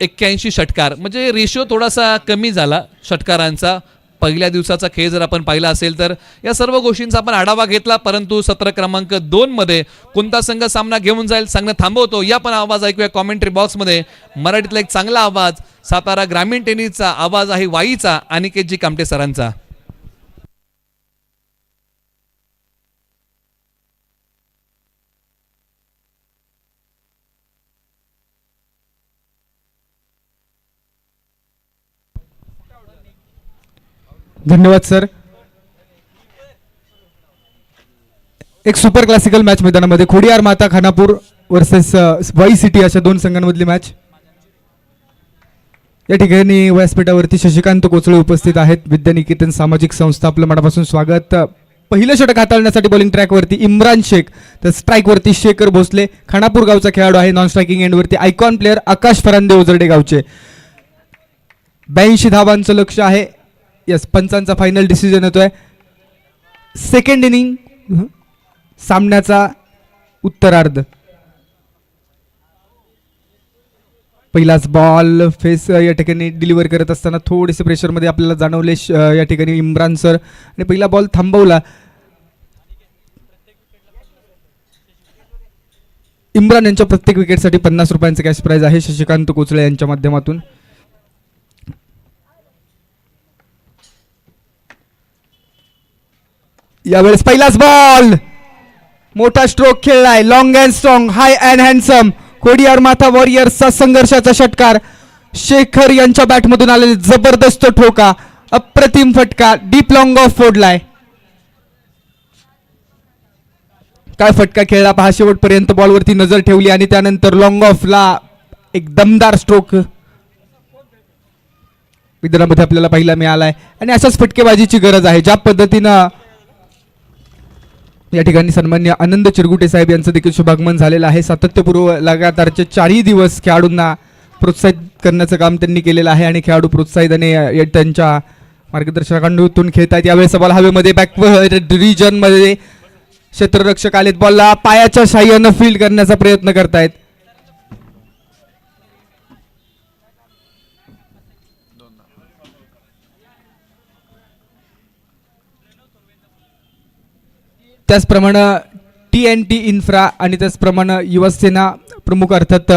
81 षटकार. म्हणजे रेशिओ थोडासा कमी झाला षटकारांचा पहिल्या दिवसाचा खेळ जर आपण पाहिला असेल तर. या सर्व गोष्टींचा आपण आढावा घेतला, परंतु सत्र क्रमांक 2 मध्ये कोणता संघ सामना घेऊन जाईल सांगणं थांबवतो. या पण आवाज ऐकूया कॉमेंट्री बॉक्समध्ये. मराठीतला एक चांगला आवाज, सातारा ग्रामीण टेनिसचा आवाज आहे वाईचा, अनिकेतजी कामटे सरांचा. धन्यवाद सर. एक सुपर क्लासिकल मॅच मैदानामध्ये खोडियार माता खानापूर वर्सेस वाई सिटी अशा 2 संघांमधली मॅच. या ठिकाणी व्यासपीठावरती शशिकांत कोचळे उपस्थित आहेत. विद्यानिकेतन सामाजिक संस्था, आपलं मनापासून स्वागत. पहिलं षटक हाताळण्यासाठी बॉलिंग ट्रॅकवरती इम्रान शेख, तर स्ट्राईकवरती शेखर भोसले, खानापूर गावचा खेळाडू आहे. नॉन स्ट्रायकिंग एंडवरती आयकॉन प्लेअर आकाश फरांदे ओझरडे गावचे. 82 धावांचं लक्ष आहे. यस, पंचांचा फायनल डिसिजन येतोय. सेकंड इनिंग सामन्याचा उत्तरार्ध. पहिलाच बॉल फेस या ठिकाणी डिलिव्हर करत असताना थोडेसे प्रेशरमध्ये आपल्याला जाणवले या ठिकाणी इम्रान सर, आणि पहिला बॉल थांबवला. इम्रान यांच्या प्रत्येक विकेटसाठी 50 रुपयांचं कॅश प्राइज आहे शशिकांत कोचळे यांच्या माध्यमातून. यावेळेस पहिलाच बॉल, मोठा स्ट्रोक खेळलाय, long and strong, high and handsome. Khodiyar माथा वॉरियर्सचा संघर्षाचा षटकार, शेखर यांच्या बॅटमधून आलेले जबरदस्त ठोका, अप्रतिम फटका, डीप लॉंग ऑफ फोडलाय. काय फटका खेळला पहा, शेवटपर्यंत बॉलवरती नजर ठेवली आणि त्यानंतर लॉंग ऑफला एक दमदार स्ट्रोक विदर्भामध्ये आपल्याला पाहायला मिळालाय. आणि अशाच फटकेबाजीची गरज आहे. ज्या पद्धतीनं या ठिकाणी सन्मान्य आनंद चिरगुटे साहेब यांचं देखील शुभागमन झालेलं आहे. सातत्यपूर्व लगातारचे 4ही दिवस खेळाडूंना प्रोत्साहित करण्याचं काम त्यांनी केलेलं आहे आणि खेळाडू प्रोत्साहित आणि त्यांच्या मार्गदर्शनाकडून खेळत आहेत. यावेळेस बॉल हवेमध्ये बॅकवर्ड रिजन मध्ये क्षेत्ररक्षक आलेत, बॉलला पायाच्या साह्यानं फील्ड करण्याचा प्रयत्न करतायत. त्याचप्रमाणे TNT इन्फ्रा आणि त्याचप्रमाणे युवासेना प्रमुख अर्थात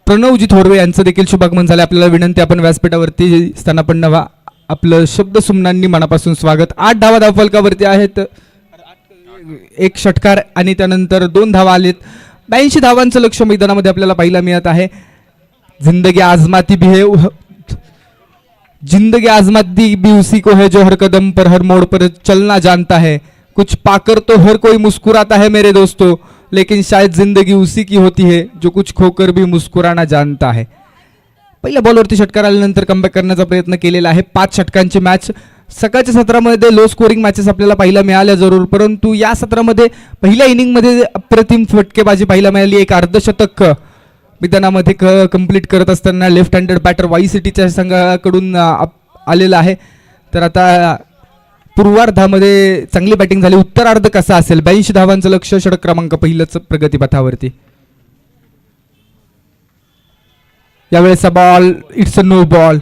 प्रणवजी थोरवे यांचं देखील शुभागमन झालं. आपल्याला विनंती, आपण व्यासपीठावरती स्थानापन्न व्हा. आपलं शब्द सुमनांनी मनापासून स्वागत. 8 धावा धावफलकावरती आहेत, 1 षटकार आणि त्यानंतर 2 धावा आलेत. 82 धावांचं लक्ष मैदानामध्ये आपल्याला पाहायला मिळत आहे. जिंदगी आजमाती भी है, जिंदगी आजमाती भी उसी को है जो हर कदम पर हर मोड़ पर चलना जानता है. कुछ पाकर तो हर कोई मुस्कुराता है मेरे दोस्तों, लेकिन शायद जिंदगी उसी की होती है जो कुछ खोकर भी मुस्कुराना जानता है. पहिल्या बॉलवरती षटकार आल्यानंतर कमबॅक करण्याचा प्रयत्न केलेला आहे. 5 षटकांची मॅच. सकाळच्या सत्रामध्ये लो स्कोरिंग मॅचेस आपल्याला पाहायला मिळाल्या जरूर, परंतु या सत्रामध्ये पहिल्या इनिंगमध्ये अप्रतिम फटकेबाजी पाहायला मिळाली. एक अर्धशतक मैदानामध्ये कंप्लीट करत असताना लेफ्ट हँडेड बॅटर वाई सिटीच्या संघाकडून आलेला आहे. तर आता पूर्वार्धामध्ये चांगली बॅटिंग झाली. उत्तरार्ध कसा असेल? 82 धावांचं लक्ष, षटक क्रमांक पहिलंच प्रगतीपथावरती. यावेळेचा ball it's a no ball.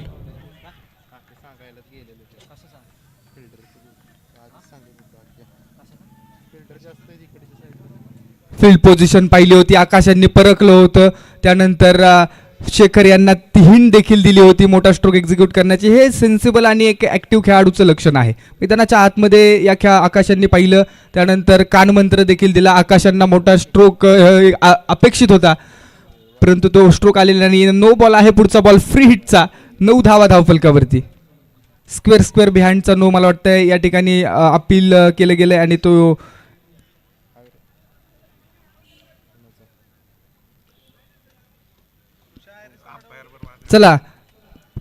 Field position पाहिली होती, आकाशांनी परखलं होतं. त्यानंतर शेखर यांना ती हिंट देखील दिली होती मोठा स्ट्रोक एक्झिक्यूट करण्याची. हे सेन्सिबल आणि एक ॲक्टिव्ह खेळाडूचं लक्षण आहे. मैदानाच्या आतमध्ये या आकाशांनी पाहिलं, त्यानंतर कानमंत्र देखील दिला. आकाशांना मोठा स्ट्रोक अपेक्षित होता, परंतु तो स्ट्रोक आलेला नाही. नो बॉल आहे. पुढचा बॉल फ्री हिटचा. 9 धावा धावफलकावरती. स्क्वेअर बिहाइंडचा नो मला वाटतं या ठिकाणी अपील केलं गेलं आणि तो चला,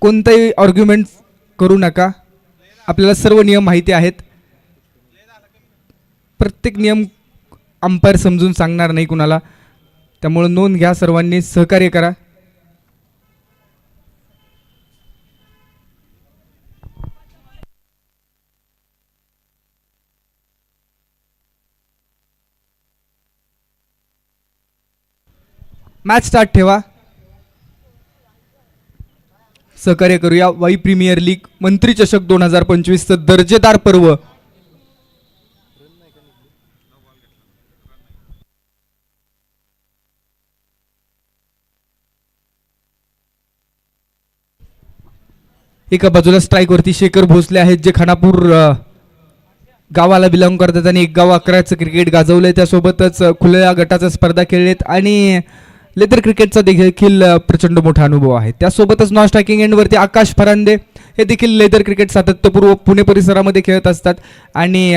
कोणताही आर्ग्युमेंट करू नका. आपल्याला सर्व नियम माहिती आहेत. प्रत्येक नियम अंपायर समजून सांगणार नाही कुणाला, त्यामुळे नोंद घ्या. सर्वांनी सहकार्य करा. मॅच स्टार्ट ठेवा. सहकार्य करूया. वाई प्रीमियर लीग मंत्री चषक 2025 दर्जेदार पर्व. एका बाजूला स्ट्राईक वरती शेखर भोसले आहेत, जे खानापूर गावाला बिलॉंग करतात आणि 1 गाव 11चं क्रिकेट गाजवलंय. त्यासोबतच खुल्या गटाच्या स्पर्धा खेळलेत आणि लेदर क्रिकेटचा देखील प्रचंड मोठा अनुभव आहे. त्यासोबतच नॉन स्ट्रायकिंग एंडवरती आकाश फरांदे हे देखील लेदर क्रिकेट सातत्यपूर्व पुणे परिसरामध्ये खेळत असतात आणि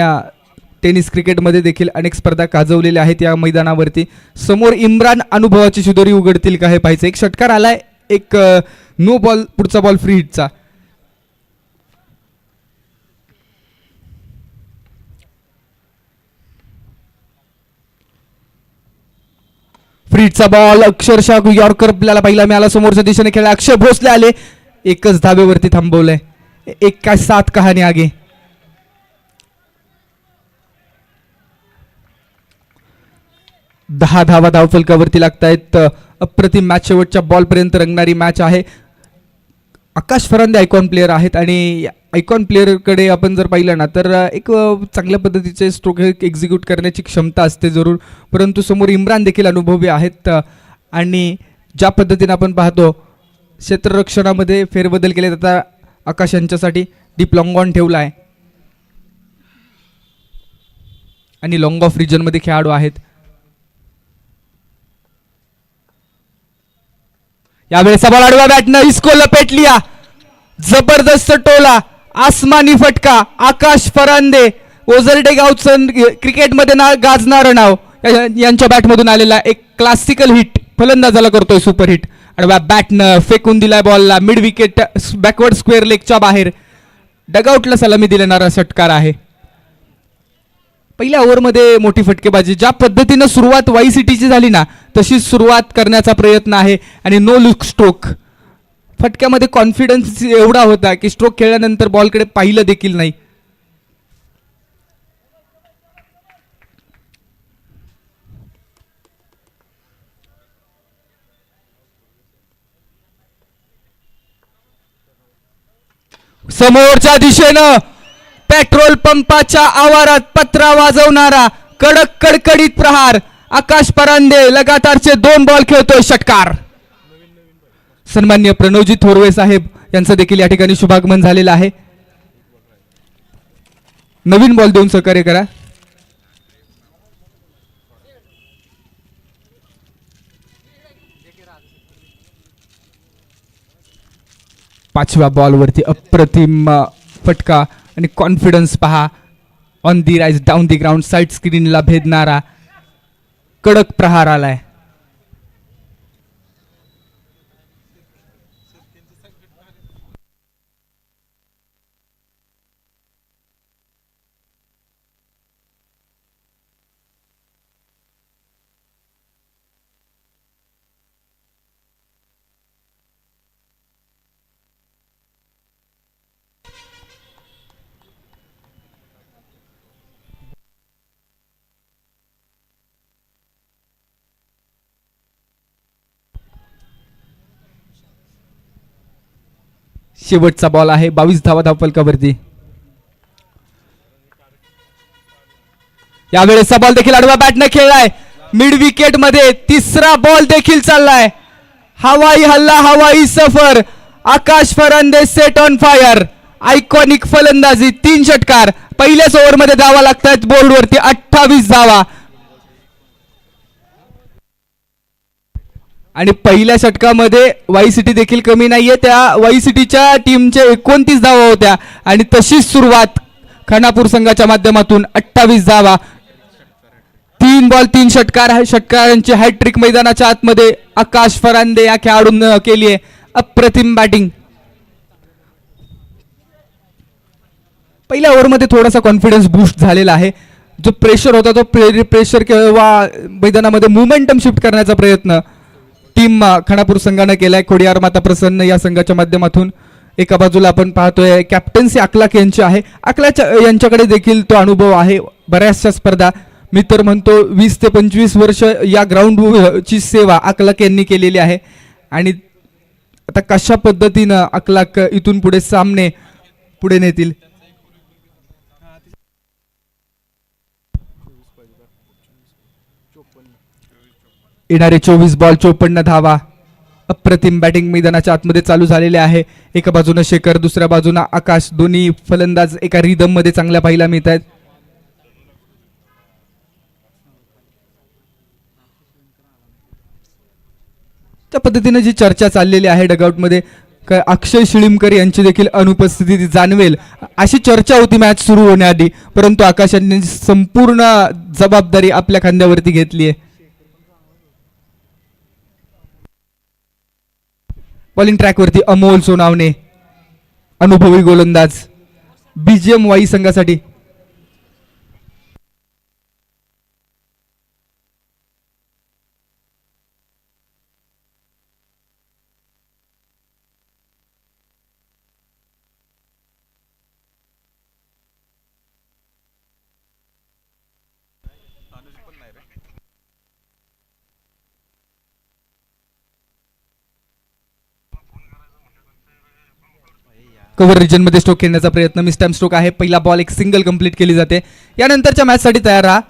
टेनिस क्रिकेटमध्ये देखील अनेक स्पर्धा गाजवलेल्या आहेत या मैदानावरती. समोर इम्रान अनुभवाची शिदोरी उघडतील का हे पाहायचं. 1 षटकार आलाय, 1 नो बॉल, पुढचा बॉल फ्री हिटचा. फ्रीटचा बॉल अक्षरशः यॉर्कर आपल्याला पहिला मिळाला. समोरच्या दिशेने खेळला. अक्षय भोसले आले, 1च धाब्यावरती थांबवलंय. 1 का 7 कहाणी आगे. दहा धावा धावफलकावरती लागतायत. अप्रतिम मॅच, शेवटच्या बॉल पर्यंत रंगणारी मॅच आहे. आकाश फरांदे आयकॉन प्लेअर आहेत आणि आयकॉन प्लेअरकडे आपण जर पाहिलं ना तर एक चांगल्या पद्धतीचे स्ट्रोक एक्झिक्यूट करण्याची क्षमता असते जरूर, परंतु समोर इम्रान देखील अनुभवी आहेत. आणि ज्या पद्धतीने आपण पाहतो क्षेत्ररक्षणामध्ये फेरबदल केले जातात. आकाश यांच्यासाठी डीप लॉंग ऑन ठेवला आहे आणि लॉंग ऑफ रिजनमध्ये खेळाडू आहेत. यावेळेस बॉल आडवा बॅटनं इसको लपेट लिया. जबरदस्त टोला, आसमानी फटका. आकाश फरांदे, ओझरडे गावचं क्रिकेटमध्ये गाजणारं नाव, यांच्या बॅटमधून आलेला एक क्लासिकल हिट. फलंदाजाला करतोय सुपर हिट. आडव्या बॅटनं फेकून दिलाय बॉलला. मिड विकेट बॅकवर्ड स्क्वेअर लेगच्या बाहेर. डगआउटला सलामी देणारा षटकार आहे. पहिल्या ओव्हरमध्ये मोठी फटकेबाजी. ज्या पद्धतीनं सुरुवात वाई सिटीची झाली ना तशीच सुरुवात करण्याचा प्रयत्न आहे आणि नो लुक स्ट्रोक. फटक्यामध्ये कॉन्फिडन्स एवढा होता की स्ट्रोक खेळल्यानंतर बॉलकडे पाहिलं देखील नाही. समोरच्या दिशेनं पेट्रोल पंपाच्या आवारात पत्रा वाजवणारा कडक कडकडीत प्रहार. आकाश परांदे लगातारचे 2 बॉल खेळतोय, षटकार. सन्मान्य प्रणवजी थोरवे साहेब यांचं देखील या ठिकाणी शुभागमन झालेलं आहे. नवीन बॉल देऊन सहकार्य करा. पाचव्या बॉलवरती अप्रतिम फटका आणि कॉन्फिडन्स पहा. On the rise down the ground side स्क्रीनला भेदणारा कडक प्रहार आलाय. शेवटचा बॉल आहे. 22 धावा धावफलकावरती. यावेळेसचा बॉल देखील आडवा बॅटने खेळलाय. मिड विकेट मध्ये तिसरा बॉल देखील चाललाय. हवाई हल्ला, हवाई सफर. Akash Farande set on fire. Iconic फलंदाजी, 3 षटकार. पहिल्याच ओव्हरमध्ये धावा लागतात बोर्डवरती. 28 धावा आणि पहिल्या षटकामध्ये वाई सिटी देखील कमी नाहीये. त्या वाई सिटीच्या टीमच्या 29 धावा होत्या आणि तशीच सुरुवात खानापूर संघाच्या माध्यमातून. 28 धावा, 3 बॉल 3 षटकार. षटकारांची हॅट्रिक मैदानाच्या आतमध्ये आकाश फरांदे या खेळाडूंनी केली आहे. अप्रतिम बॅटिंग. पहिल्या ओव्हरमध्ये थोडासा कॉन्फिडन्स बूस्ट झालेला आहे. जो प्रेशर होता तो प्रेशर किंवा मैदानामध्ये मोमेंटम शिफ्ट करण्याचा प्रयत्न टीम खानापूर संघानं केलाय. खोडियार माता प्रसन्न या संघाच्या माध्यमातून. एका बाजूला आपण पाहतोय कॅप्टन्सी अकलाक यांची आहे. अकलाच्या यांच्याकडे देखील तो अनुभव आहे. बऱ्याचशा स्पर्धा, मी तर म्हणतो 20 ते 25 वर्ष या ग्राउंडची सेवा अकलाक यांनी केलेली आहे. आणि आता कशा पद्धतीनं अकलाक इथून पुढे सामने पुढे नेतील. येणारे 24 बॉल 54 धावा. अप्रतिम बॅटिंग मैदानाच्या आतमध्ये चालू झालेले आहे. एका बाजूने शेखर, दुसऱ्या बाजूने आकाश. दोन्ही फलंदाज एका रिदम मध्ये चांगल्या पाहायला मिळत आहेत. त्या पद्धतीने जी चर्चा चाललेली आहे डगआउटमध्ये, अक्षय शिळीमकर यांची देखील अनुपस्थिती जाणवेल अशी चर्चा होती मॅच सुरू होण्याआधी. परंतु आकाश यांनी संपूर्ण जबाबदारी आपल्या खांद्यावरती घेतली आहे. बॉलिंग ट्रॅकवरती अमोल सोनावणे, अनुभवी गोलंदाज, बीजीएम वाई संघासाठी. कव्हर रिजन मध्ये स्ट्रोक खेळण्याचा प्रयत्न. मिस टाइम स्ट्रोक आहे. पहिला बॉल एक सिंगल कंप्लीट केली जाते. यानंतरच्या मॅच साठी तयार राहा.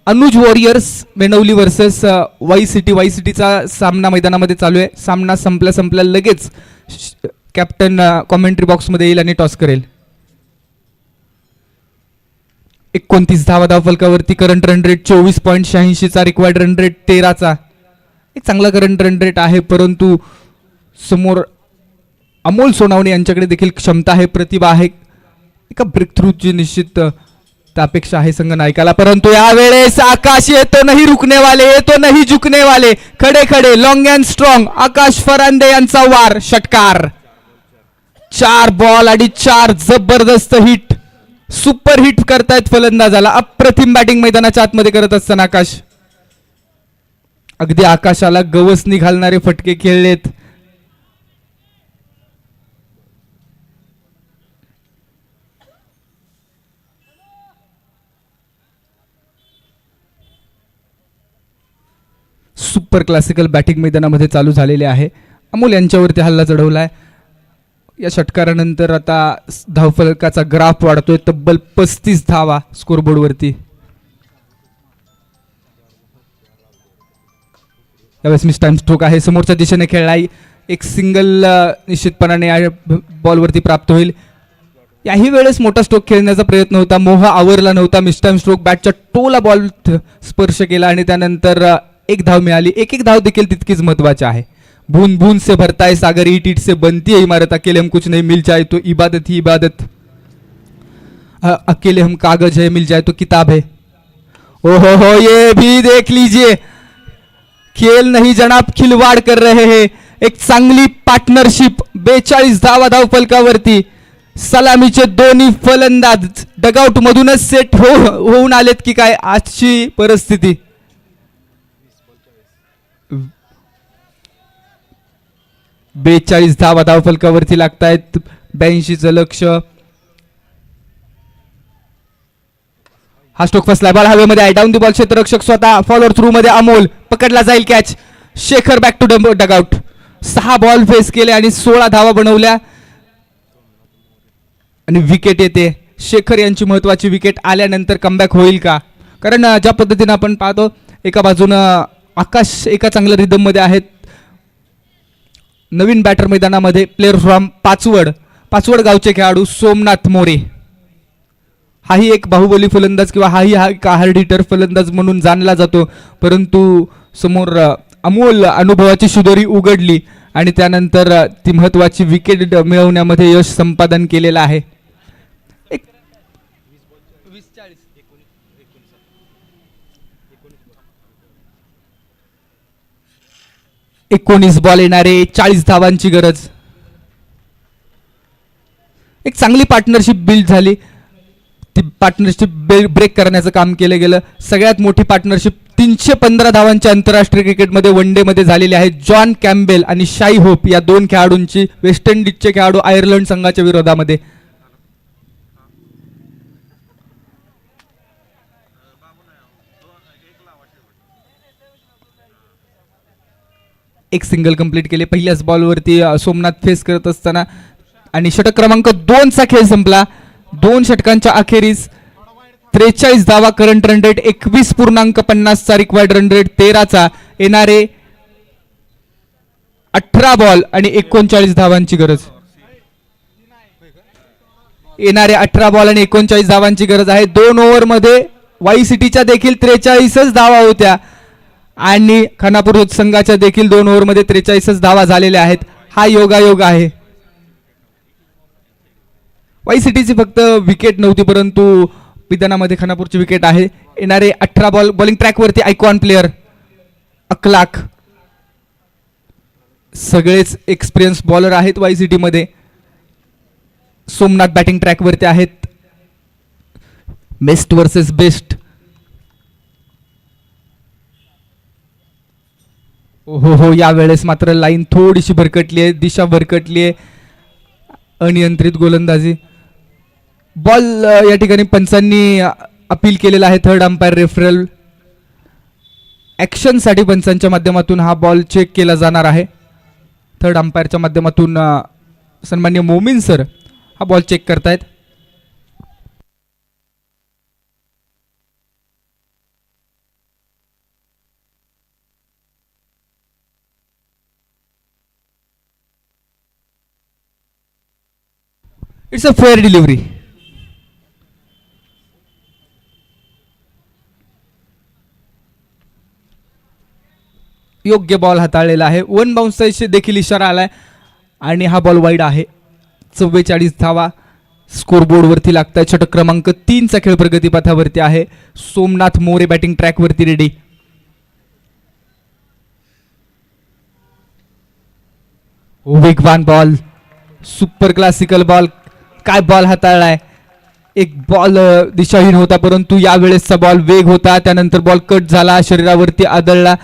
Anuj warriors Menwali versus Y city. Y सिटीचा सामना मैदानामध्ये चालू आहे. सामना संपल्या लगेच कॅप्टन कॉमेंट्री बॉक्स मध्ये येईल आणि टॉस करेल. 29 धावा धावफलकावरती. करंट रन रेट 24.86 चा. रिक्वायर्ड रन रेट 13 चा. एक चांगला करंट रन रेट आहे. परंतु समोर अमोल सोनावणे यांच्याकडे देखील क्षमता आहे, प्रतिभा आहे. एका ब्रेक थ्रूची निश्चित अपेक्षा आहे संघ नायकाला. परंतु यावेळेस आकाश येतो नाही रुकने वाले, येतो नाही झुकने वाले. खडे खडे लॉंग अँड स्ट्रॉंग आकाश फरांदे यांचा वार. षटकार. 4 बॉल आणि 4 जबरदस्त हिट. सुपर हिट करतायत फलंदाजाला. अप्रतिम बॅटिंग मैदानाच्या आतमध्ये करत असताना आकाश. अगदी आकाशाला गवसणी घालणारे फटके खेळलेत. सुपर क्लासिकल बॅटिंग मैदानामध्ये चालू झालेले आहे. अमोल यांच्यावरती हल्ला चढवलाय. या षटकारानंतर आता धावफलकाचा ग्राफ वाढतोय, तब्बल 35 धावा स्कोरबोर्डवरती. यावेळेस मिस टाइम स्ट्रोक आहे, समोरच्या दिशेने खेळलाय, एक सिंगल निश्चितपणाने बॉलवरती प्राप्त होईल. याही वेळेस मोठा स्ट्रोक खेळण्याचा प्रयत्न होता, मोह आवरला नव्हता. मिस टाइम स्ट्रोक बॅटच्या टोला बॉल स्पर्श केला आणि त्यानंतर एक धाव मिळाली. एक धाव देखील तितकीच महत्वाची आहे. बूंद बूंद से भरता है सागर, ईट ईट से बनती है इमारत, अकेले हम कुछ नहीं मिल जाए तो इबादत ही इबादत, अकेले हम कागज है मिल जाए तो किताब है. ओहो हो, ये भी देख लीजिए, खेल नहीं जनाब खिलवाड़ कर रहे हैं. एक चांगली पार्टनरशिप, 42 धावा धावफलकावरती. सलामीचे दोन्ही फलंदाज डगआउट मधूनच सेट होऊन आलेत की काय आजची परिस्थिती. 42 धावा धावफलकावरती लागतायत. 82चं लक्ष. हा स्ट्रोक फसला, बॉल हवेमध्ये आहे, डाऊन दी बॉल. क्षेत्ररक्षक स्वतः फॉलोअर थ्रू मध्ये अमोल, पकडला जाईल catch. Shekhar back to dugout. 6 ball face केले आणि 16 धावा बनवल्या आणि विकेट येते. शेखर यांची महत्वाची विकेट आल्यानंतर कमबॅक होईल का? कारण ज्या पद्धतीने आपण पाहतो, एका बाजूनं आकाश एका चांगल्या रिदम मध्ये आहेत. नवीन बॅटर मैदानामध्ये प्लेअर फ्रॉम पाचवड गावचे खेळाडू सोमनाथ मोरे. हाही एक बाहुबली फलंदाज किंवा हाही हार्ड हिटर फलंदाज म्हणून जाणला जातो, परंतु समोर अमोल अनुभवाची शिदोरी उघडली आणि त्यानंतर ती महत्वाची विकेट मिळवण्यामध्ये यश संपादन केलेलं आहे. 19 बॉल येणारे, 40 धावांची गरज. एक चांगली पार्टनरशिप बिल्ड झाली, ती पार्टनरशिप ब्रेक करण्याचं काम केलं गेलं. सगळ्यात मोठी पार्टनरशिप 315 धावांच्या आंतरराष्ट्रीय क्रिकेटमध्ये वन डे मध्ये झालेली आहे. जॉन कॅम्बेल आणि शाई होप या दोन खेळाडूंची, वेस्ट इंडिजचे खेळाडू आयर्लंड संघाच्या विरोधामध्ये. एक सिंगल कंप्लीट केले पहिल्याच बॉलवरती सोमनाथ फेस करत असताना आणि षटक क्रमांक 2 चा खेळ संपला. 2 षटकांच्या अखेरीस 43 धावा करंट रन रेट, 21.50 चा रिक्वायर्ड रन रेट, 13 चा येणारे 18 बॉल आणि 39 धावांची गरज. येणारे 18 बॉल आणि 39 धावांची गरज आहे. 2 ओव्हर मध्ये वाई सिटीच्या देखील 43च धावा होत्या आणि खानापूर संघाच्या देखील 2 ओव्हर मध्ये 43च धावा झालेल्या आहेत. हा योगायोग आहे. वाई सिटीची फक्त विकेट नव्हती, परंतु मैदानामध्ये खानापूरची विकेट आहे. येणारे 18 बॉल बॉलिंग ट्रॅक वरती आयकॉन प्लेयर अकलाक, सगळेच एक्सपिरियन्स बॉलर आहेत वाई सिटी मध्ये. सोमनाथ बॅटिंग ट्रॅक वरती आहेत. Best versus best. हो, यावेळेस मात्र लाईन थोडीशी भरकटली आहे, दिशा भरकटली आहे. अनियंत्रित गोलंदाजी. बॉल या ठिकाणी पंचांनी अपील केलेला आहे. थर्ड अंपायर रेफरल ऍक्शन साठी पंचांच्या माध्यमातून हा बॉल चेक केला जाणार आहे. थर्ड अंपायरच्या माध्यमातून सन्मान्य मोमीन सर हा बॉल चेक करतायत. It's a fair delivery. योग्य बॉल हाताळलेला आहे. 1 बाउन्सचा देखील इशारा आलाय आणि हा बॉल वाईड आहे. 44 धावा स्कोरबोर्ड वरती लागतात. षटक क्रमांक 3 चा खेळ प्रगतीपथावरती आहे. सोमनाथ मोरे बॅटिंग ट्रॅक वरती रेडी. वेगवान बॉल, सुपर क्लासिकल बॉल. काय बॉल हाताळलाय. एक बॉल दिशाहीन होता, परंतु यावेळेसचा बॉल वेग होता. त्यानंतर बॉल कट झाला, शरीरावरती आदळला.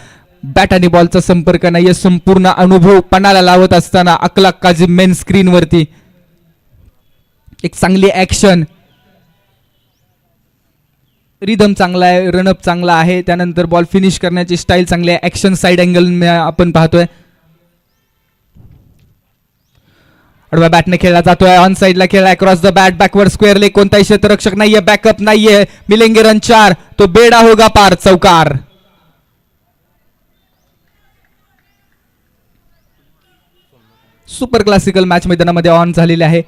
बॅट आणि बॉलचा संपर्क नाही. संपूर्ण अनुभव पणाला लावत असताना अकलाक काझी मेन स्क्रीन वरती एक चांगली ऍक्शन. रिदम चांगला आहे, रनअप चांगला आहे. त्यानंतर बॉल फिनिश करण्याची स्टाईल चांगली आहे. ऍक्शन साइड अँगल आपण पाहतोय. आडव्या बॅटने खेळला जातोय, ऑन साइडला खेळला cross the bat, backward square leg, कोणताही क्षेत्ररक्षक नाहीये, बॅकअप नाहीये, मिलेंगे रन 4, तो बेडा होगा पार, चौकार. सुपर क्लासिकल मॅच मैदानामध्ये ऑन झालेली आहे.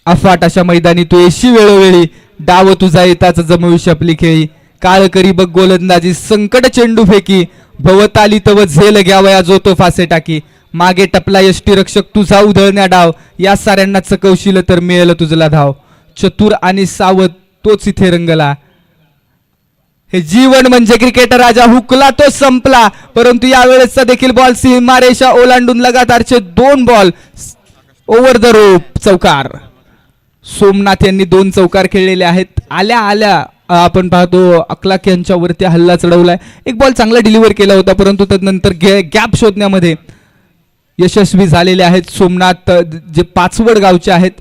अफाट अशा मैदानी तू येशी वेळोवेळी, डाव तुझा येताच जमविष्य आपली खेळी, काळ करी बघ गोलंदाजी, संकट चेंडू फेकी, भवताली तव झेल घ्यावया जो तो फासे टाकी, मागे टपला यष्टीरक्षक तुझा उधळण्या डाव, या साऱ्यांना चकवशील तर मिळेल तुझला धाव, चतुर आणि सावध तोच इथे रंगला, हे जीवन म्हणजे क्रिकेट राजा, हुकला तो संपला. परंतु यावेळेसचा देखील बॉल सीमारेषा ओलांडून लगातारचे 2 बॉल ओव्हर द रोप, चौकार. सोमनाथ यांनी 2 चौकार खेळलेले आहेत. आल्या आल्या आपण पाहतो अकलाक यांच्यावरती हल्ला चढवलाय, एक बॉल चांगला डिलिव्हर केला होता, परंतु त्यानंतर गॅप शोधण्यामध्ये यशस्वी झालेले आहेत सोमनाथ, जे पाचवड गावचे आहेत.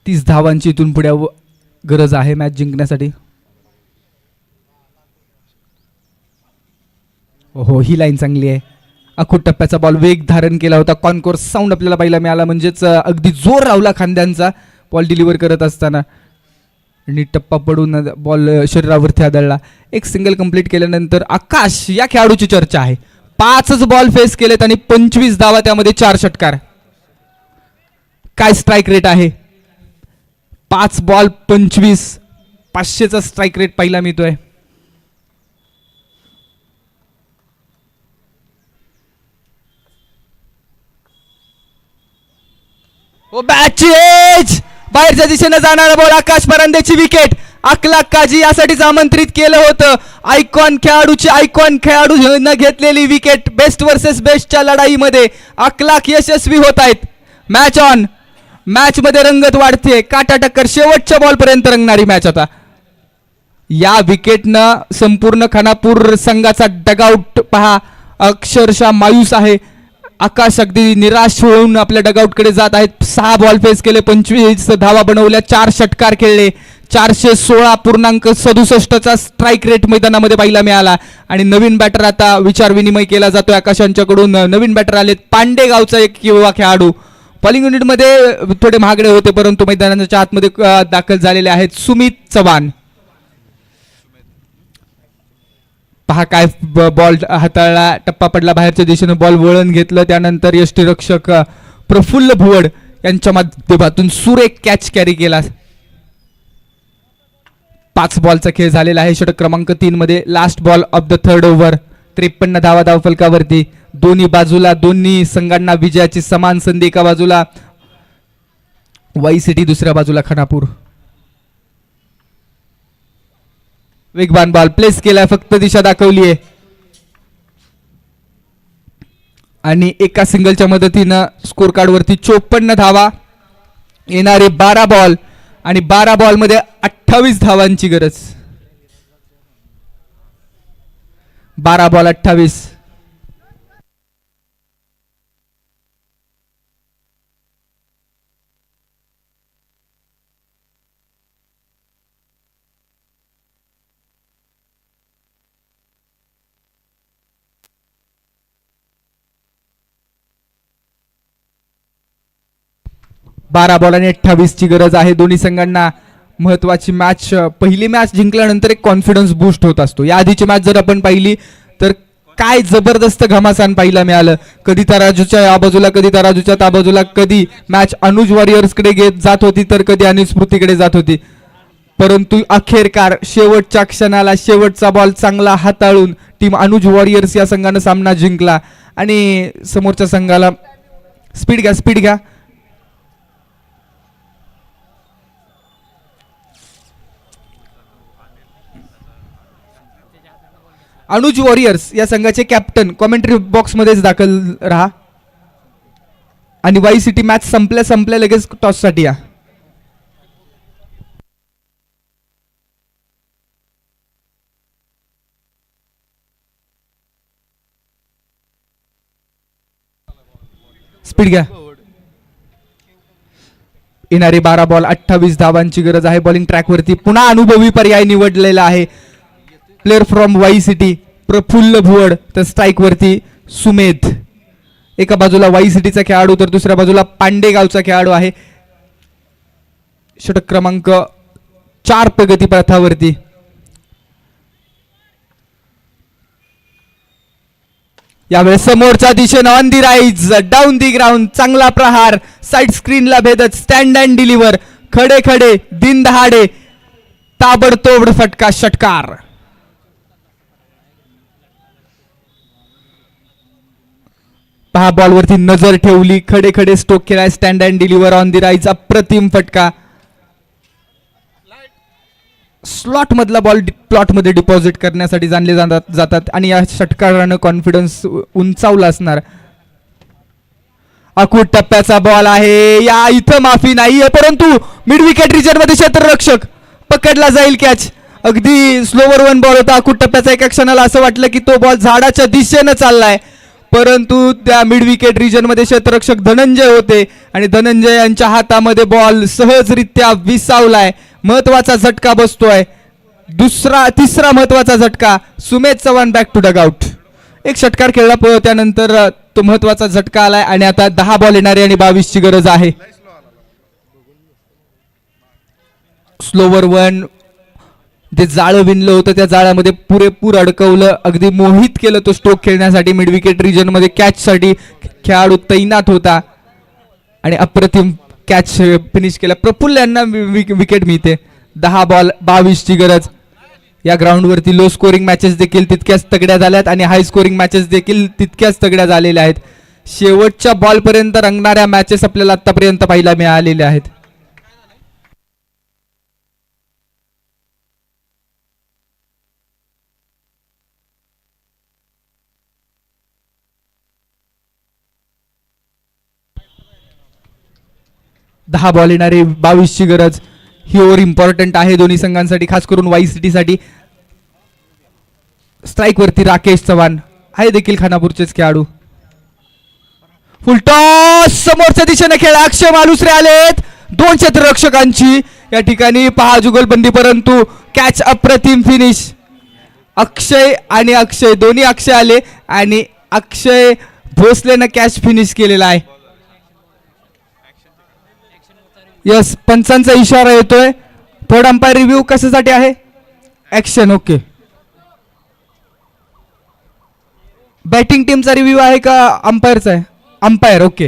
30 धावांची इथून पुढे गरज आहे मॅच जिंकण्यासाठी. हो, ही लाईन चांगली आहे. अखूट टप्प्याचा बॉल वेग धारण केला होता, कॉन्कोर्स साऊंड आपल्याला पाहायला मिळाला, म्हणजेच अगदी जोर लावला खांद्यांचा बॉल डिलिव्हर करत असताना, आणि टप्पा पडून बॉल शरीरावरती आदळला. एक सिंगल कंप्लीट केल्यानंतर आकाश या खेळाडूची चर्चा आहे. 5च बॉल फेस केलेत आणि 25 धावा, त्यामध्ये 4 षटकार. काय स्ट्राईक रेट आहे? 5 बॉल 25, 500चा स्ट्राईक रेट पाहिला मिळतोय. बॅटची एज, बाहेरच्या दिशेने जाणारा बॉल, आकाश परांदेची विकेट. अकलाक काजी यासाठीच आमंत्रित केलं होतं. आयकॉन खेळाडूची, आयकॉन खेळाडू न घेतलेली विकेट, बेस्ट वर्सेस बेस्टच्या लढाईमध्ये अकलाक यशस्वी होत आहेत. मॅच ऑन, मॅच मध्ये रंगत वाढते, काटा टक्कर, शेवटच्या बॉल पर्यंत रंगणारी मॅच. आता या विकेटनं संपूर्ण खानापूर संघाचा डगआउट पहा, अक्षरशः मायूस आहे. आकाश अगदी निराश होऊन आपल्या डगआउटकडे जात आहेत. 6 बॉल फेस केले, 25 धावा बनवल्या, 4 षटकार खेळले, 416.67चा स्ट्राईक रेट मैदानामध्ये पाहायला मिळाला. आणि नवीन बॅटर आता विचार विनिमय केला जातोय आकाश यांच्याकडून. नवीन बॅटर आलेत, पांडे गावचा एक युवा खेळाडू, बॉलिंग युनिटमध्ये थोडे महागडे होते, परंतु मैदानाच्या आतमध्ये दाखल झालेले आहेत. सुमित चव्हाण, पहा काय बॉल हाताळला, टप्पा पडला, बाहेरच्या दिशेने बॉल वळण घेतलं, त्यानंतर यष्टीरक्षक प्रफुल्ल भुवड यांच्या माध्यमातून सुरेख कॅच कॅरी केला. 5 बॉलचा खेळ झालेला आहे. षटक क्रमांक 3 मध्ये last ball of the third over. 53 धावा धावफलकावरती. दोन्ही बाजूला, दोन्ही संघांना विजयाची समान संधी. एका बाजूला वाई सिटी, दुसऱ्या बाजूला खानापूर. वेगवान बॉल प्लेस केलाय, फक्त दिशा दाखवली आहे, आणि एका सिंगलच्या मदतीनं स्कोर कार्ड वरती 54 धावा. येणारे 12 बॉल, आणि 12 बॉल मध्ये 28 धावांची गरज. 12 बॉल 28. बारा बॉल आणि 28 ची गरज आहे दोन्ही संघांना. महत्वाची मॅच, पहिली मॅच जिंकल्यानंतर एक कॉन्फिडन्स बूस्ट होत असतो. या आधीची मॅच जर आपण पाहिली तर काय जबरदस्त घमासान पाहायला मिळालं. कधी तराजूच्या या बाजूला, कधी तराजूच्या त्या बाजूला, कधी मॅच अनुज वॉरियर्स कडे जात होती, तर कधी अनिल स्मृतीकडे जात होती. परंतु अखेरकार शेवटच्या क्षणाला शेवटचा बॉल चांगला हाताळून टीम अनुज वॉरियर्स या संघानं सामना जिंकला. आणि समोरच्या संघाला स्पीड घ्या, स्पीड घ्या. अनुज वॉरियर्स या संघाचे कॅप्टन कॉमेंट्री बॉक्स मध्येच दाखल राहा. आणि वाई सिटी मॅच संपल्या संपल्या लगेच टॉस साठी या. स्पीड घ्या. येणारे 12 बॉल 28 धावांची गरज आहे. बॉलिंग ट्रॅकवरती पुन्हा अनुभवी पर्याय निवडलेला आहे. Player from Wai city Praful Bhuvad, तर स्ट्राईक वरती सुमेध. एका बाजूला वाई सिटीचा खेळाडू तर दुसऱ्या बाजूला पांडे गावचा खेळाडू आहे. षटक क्रमांक 4 प्रगती पथावरती. यावेळेस समोरच्या दिशेनं on the rise down the ground चांगला प्रहार साईड स्क्रीनला भेदत स्टँड अँड डिलिव्हर खडे खडे दिन दहाडे ताबडतोब फटका षटकार. पहा बॉलवरती नजर ठेवली खडे खडे स्ट्रोक केलाय stand and deliver on the rise अप्रतिम फटका. स्लॉट मधला बॉल प्लॉट मध्ये डिपॉझिट करण्यासाठी जाणले जातात आणि या षटकारानं कॉन्फिडन्स उंचावला असणार. अकूट टप्प्याचा बॉल आहे. या इथं माफी नाहीये परंतु मिड विकेट रिजन मध्ये क्षेत्ररक्षक पकडला जाईल कॅच. अगदी स्लोवर वन बॉल होता. अकूट टप्प्याचा एका क्षणाला असं वाटलं की तो बॉल झाडाच्या दिशेनं चाललाय परंतु त्या मिड विकेट रिजन मध्ये क्षेत्ररक्षक धनंजय होते आणि धनंजय यांच्या हातामध्ये बॉल सहजरित्या विसावलाय. महत्वाचा झटका बसतोय. तिसरा महत्वाचा झटका. Sumedh Chavan back to dugout. एक षटकार खेळला त्यानंतर तो महत्वाचा झटका आलाय आणि आता 10 बॉल येणारे आणि 22 ची गरज आहे. स्लोवर वन जे जाळं विणलं होतं त्या जाळ्यामध्ये पुरेपूर अडकवलं. अगदी मोहित केलं तो स्ट्रोक खेळण्यासाठी. मिड विकेट रिजन मध्ये कॅच साठी खेळाडू तैनात होता आणि अप्रतिम कॅच फिनिश केला. प्रफुल्ल यांना विकेट मिळते. 10 बॉल 22 ची गरज. या ग्राउंडवरती लो स्कोरिंग मॅचेस देखील तितक्याच तगड्या झाल्यात आणि हाय स्कोरिंग मॅचेस देखील तितक्याच तगड्या झालेल्या आहेत. शेवटच्या बॉल पर्यंत रंगणाऱ्या मॅचेस आपल्याला आतापर्यंत पाहायला मिळालेल्या आहेत. दहा बॉल येणारे 22 ची गरज. ही ओव्हर इम्पॉर्टंट आहे दोन्ही संघांसाठी खास करून वाई सिटी साठी. स्ट्राईक वरती राकेश चव्हाण आहे देखील खानापूरचेच खेळाडू. फुलटॉस समोरच्या दिशेने खेळ. अक्षय मालुसरे आलेत. 2 क्षेत्ररक्षकांची या ठिकाणी पहा जुगलबंदी परंतु कॅच अप्रतिम फिनिश. अक्षय दोन्ही अक्षय आले आणि अक्षय भोसलेनं कॅच फिनिश केलेला आहे. यस पंचांचा इशारा येतोय. थर्ड अंपायर रिव्ह्यू कशासाठी आहे. ऍक्शन. ओके बॅटिंग टीमचा रिव्ह्यू आहे का अंपायरचा आहे. अंपायर. ओके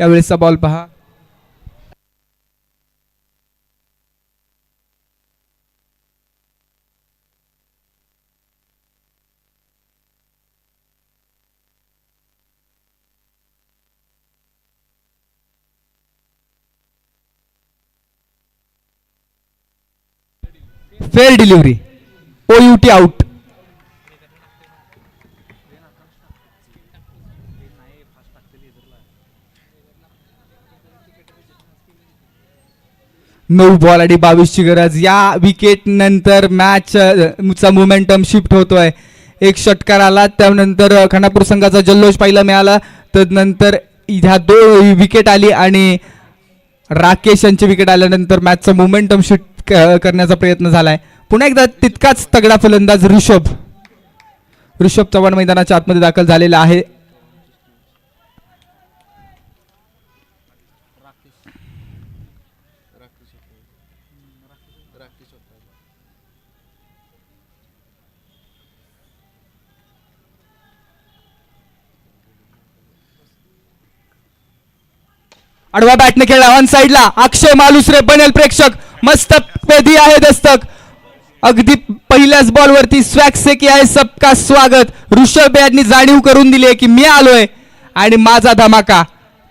यावेळेसचा बॉल पहा. Fair delivery. OUT out. नऊ बॉल आणि 22 ची गरज. या विकेट नंतर मॅच चा मोमेंटम शिफ्ट होतोय. एक षटकार आला त्यानंतर खानापूर संघाचा जल्लोष पाहायला मिळाला. तदनंतर ह्या 2 विकेट आली आणि राकेश यांची विकेट आल्यानंतर मॅचचा मोमेंटम शिफ्ट करण्याचा प्रयत्न झालाय. पुन्हा एकदा तितकाच तगडा फलंदाज ऋषभ चव्हाण मैदानाच्या आतमध्ये दाखल झालेला आहे. आडवा बॅटने खेळला ऑन साइडला. अक्षय मालुसरे बनेल प्रेक्षक. मस्त पेदी आहे दस्तक. अगदी पहिल्याच बॉलवरती स्वॅग से किया है सबका स्वागत. ऋषभ यांनी जाणीव करून दिली आहे की मी आलोय आणि माझा धमाका.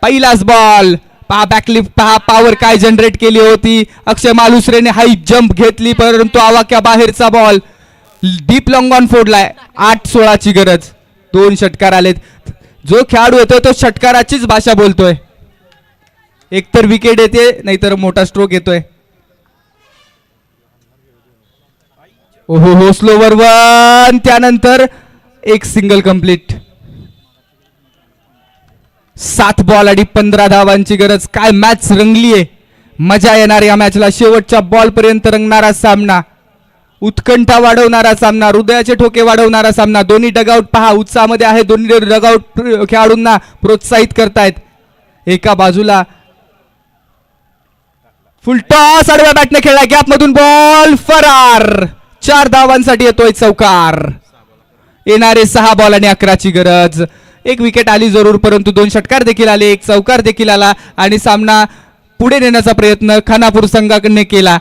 पहिलाच बॉल पहा. बॅकलिफ्ट पहा. पॉवर काय जनरेट केली होती. अक्षय मालुसरेने हाई जंप घेतली परंतु आवाक्या बाहेरचा बॉल डीप लॉंग ऑन फोडलाय. 8-16 ची गरज. 2 षटकार आलेत. जो खेळाडू येतोय तो षटकाराचीच भाषा बोलतोय. एकतर विकेट येते नाहीतर मोठा स्ट्रोक येतोय. ओहो हो स्लोवर वन त्यानंतर एक सिंगल कंप्लीट. 7 बॉल आणि 15 धावांची गरज. काय मॅच रंगली आहे. मजा येणार या मॅचला. शेवटच्या बॉल पर्यंत रंगणारा सामना, उत्कंठा वाढवणारा सामना, हृदयाचे ठोके वाढवणारा सामना. दोन्ही डगआउट पहा उत्साहामध्ये आहे. दोन्ही डगआउट खेळाडूंना प्रोत्साहित करतायत. एका बाजूला फुल टॉस आडव्या बॅटने खेळला, गॅप मधून बॉल फरार. 4 धावांसाठी येतोय चौकार. येणारे 6 बॉल आणि 11ची गरज. एक विकेट आली जरूर, परंतु 2 षटकार देखील आले, एक चौकार देखील आला आणि सामना पुढे नेण्याचा प्रयत्न खानापूर संघाकडे केला.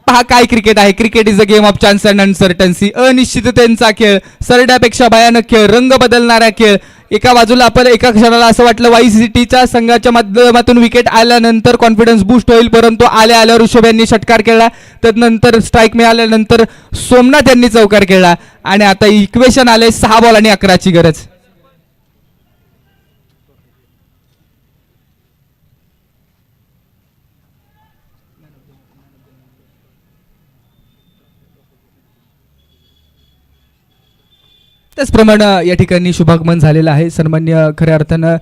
पहा काय क्रिकेट आहे. Cricket is a game of chance and uncertainty. अनिश्चिततेचा खेळ, सरड्यापेक्षा भयानक खेळ, रंग बदलणारा खेळ. एका बाजूला आपण एका क्षणाला असं वाटलं वाई सिटीच्या संघाच्या माध्यमातून विकेट आल्यानंतर कॉन्फिडन्स बूस्ट होईल, परंतु आल्या आल्यावर ऋषभ यांनी षटकार खेळला. त्यानंतर स्ट्राईक मिळाल्यानंतर सोमनाथ यांनी चौकार खेळला आणि आता इक्वेशन आले 6 बॉल आणि 11ची गरज. त्याचप्रमाणे या ठिकाणी शुभागमन झालेलं आहे. सन्मान्य खऱ्या अर्थानं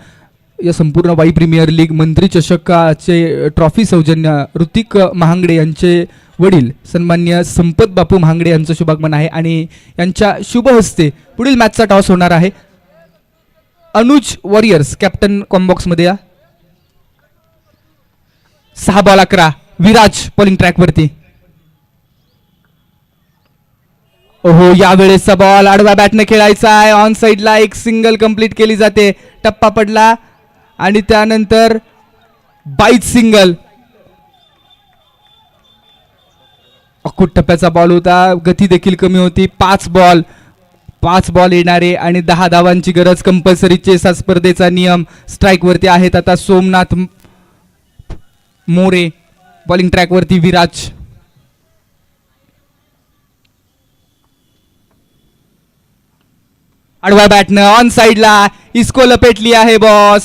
या संपूर्ण वाई प्रीमियर लीग मंत्री चषकाचे ट्रॉफी सौजन्य ऋतिक महांगडे यांचे वडील सन्मान्य संपत बापू महांगडे यांचं शुभागमन आहे आणि यांच्या शुभ हस्ते पुढील मॅचचा टॉस होणार आहे. अनुज वॉरियर्स कॅप्टन कॉम्बॉक्समध्ये या. 6 बॉल 11. विराज बॉलिंग ट्रॅकवरती. ओहो, यावेळेसचा बॉल आडव्या बॅटने खेळायचा आहे. ऑन साइडला एक सिंगल कंप्लीट केली जाते. टप्पा पडला आणि त्यानंतर बाईट सिंगल. अकुट टप्प्याचा बॉल होता, गती देखील कमी होती. 5 बॉल येणारे आणि 10 धावांची गरज. कंपल्सरी चेस हा स्पर्धेचा नियम. स्ट्राईक वरती आहेत आता सोमनाथ मोरे. बॉलिंग ट्रॅक वरती विराज. आडव्या बॅटनं ऑन साइडला इस्को लपेटली आहे बॉस.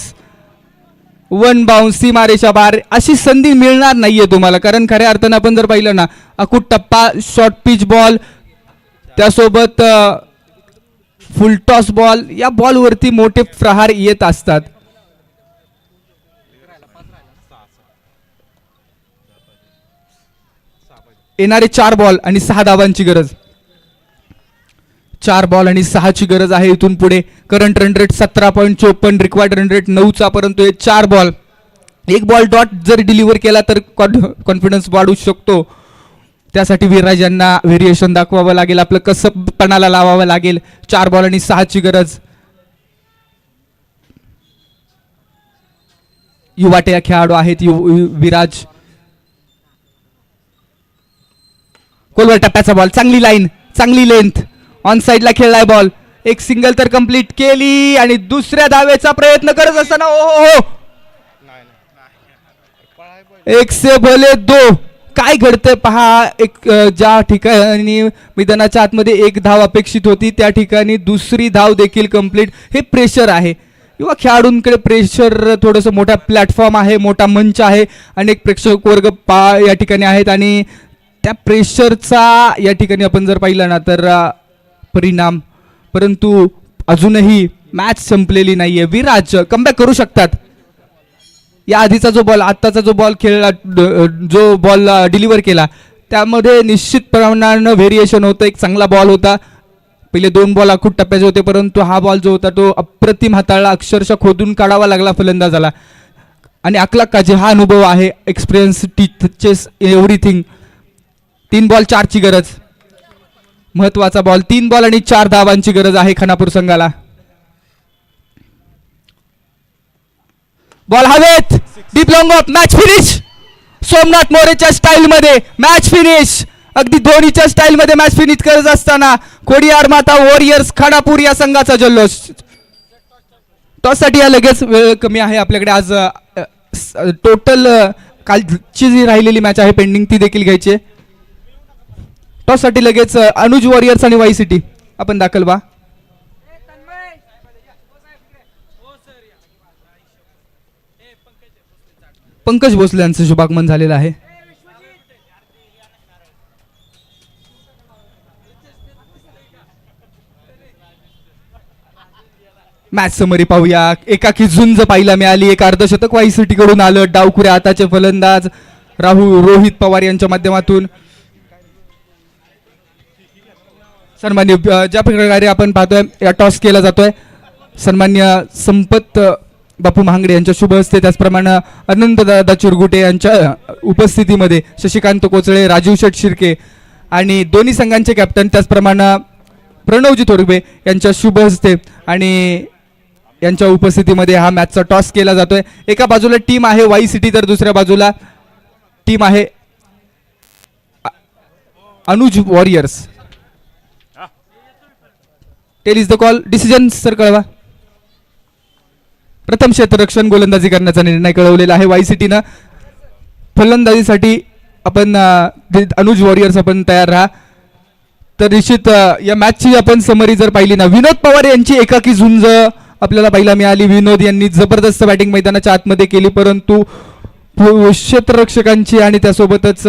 1 बाउन्स सीमारेषा बार. अशी संधी मिळणार नाहीये तुम्हाला, कारण खऱ्या अर्थानं आपण जर पाहिलं ना अकुट टप्पा, शॉर्ट पिच बॉल, त्यासोबत फुल टॉस बॉल, या बॉलवरती मोठे प्रहार येत असतात. येणारे 4 बॉल आणि 6 धावांची गरज. 4 बॉल आणि 6ची गरज आहे इथून पुढे. Current run rate 17.54, required run rate 9चा, परंतु हे 4 बॉल, 1 बॉल डॉट जर डिलिव्हर केला तर कॉन्फिडन्स वाढू शकतो. त्यासाठी विराज यांना व्हेरिएशन दाखवावं लागेल, आपलं कसबपणाला लावावं लागेल. 4 बॉल आणि 6ची गरज. युवाटे खेळाडू आहेत विराज. कोलवर टप्प्याचा बॉल, चांगली लाईन, चांगली लेंथ. ऑन साइडला खेळलाय बॉल. एक सिंगल तर कंप्लीट केली आणि दुसऱ्या धावेचा प्रयत्न करत असताना ओहो, 1 से भले 2. काय घडतंय पहा. एक ज्या ठिकाणी मैदानाच्या आतमध्ये 1 धाव अपेक्षित होती त्या ठिकाणी दुसरी धाव देखील कंप्लीट. हे प्रेशर आहे किंवा खेळाडूंकडे प्रेशर. थोडंसं मोठा प्लॅटफॉर्म आहे, मोठा मंच आहे, अनेक प्रेक्षक वर्ग या ठिकाणी आहेत आणि त्या प्रेशरचा या ठिकाणी आपण जर पाहिलं ना तर परिणाम. परंतु अजूनही मॅच संपलेली नाहीये. विराज कमबॅक करू शकतात. या आधीचा जो बॉल, आत्ताचा जो बॉल खेळला, जो बॉल डिलिव्हर केला त्यामध्ये निश्चित प्रमाणानं व्हेरिएशन होतं. एक चांगला बॉल होता. पहिले 2 बॉल अकुट टप्प्याचे होते, परंतु हा बॉल जो होता तो अप्रतिम हाताळला. अक्षरशः खोदून काढावा लागला फलंदाजाला. आणि अकलाक काजे हा अनुभव आहे. Experience teaches everything. 3 बॉल 4ची गरज. महत्वाचा बॉल. 3 बॉल आणि 4 धावांची गरज आहे खानापूर संघाला. बॉल हवेत, deep long off. Match finish. Somnath मोरेच्या स्टाईल मध्ये मॅच फिनिश. अगदी धोनीच्या स्टाईल मध्ये मॅच फिनिश करत असताना खोडियार माता वॉरियर्स खानापूर या संघाचा जल्लोष. टॉस साठी या लगेच वेळ कमी आहे आपल्याकडे. आज टोटल कालची जी राहिलेली मॅच आहे पेंडिंग ती देखील घ्यायची. टॉस साठी लगेच अनुज वॉरियर्स आणि वाई सिटी आपण दाखल व्हा. पंकज भोसले यांचं शुभागमन झालेलं आहे. मॅच समरी पाहूया. एकाकी झुंज पाहायला मिळाली. एक अर्धशतक वाई सिटी कडून आलं. डावखुऱ्या हाताचे फलंदाज रोहित पवार यांच्या माध्यमातून. सन्मान्य ज्या प्रकारे आपण पाहतोय या टॉस केला जातोय सन्मान्य संपत बापू महांगडे यांच्या शुभ हस्ते, त्याचप्रमाणे अनंतदादा चिरगुटे यांच्या उपस्थितीमध्ये शशिकांत कोचळे, राजीव शेठ शिर्के आणि दोन्ही संघांचे कॅप्टन त्याचप्रमाणे प्रणवजी थोरबे यांच्या शुभ हस्ते आणि यांच्या उपस्थितीमध्ये हा मॅचचा टॉस केला जातोय. एका बाजूला टीम आहे वाई सिटी तर दुसऱ्या बाजूला टीम आहे Anuj warriors. Tail is the call. Decision sir कळवा. प्रथम क्षेत्ररक्षण गोलंदाजी करण्याचा निर्णय कळवलेला आहे वाई सिटीनं. फलंदाजीसाठी आपण अनुज वॉरियर्स आपण तयार राहा. तर निश्चित या मॅचची आपण समरी जर पाहिली ना, विनोद पवार यांची एकाकी झुंज आपल्याला पाहायला मिळाली. विनोद यांनी जबरदस्त बॅटिंग मैदानाच्या आतमध्ये केली, परंतु क्षेत्ररक्षकांची आणि त्यासोबतच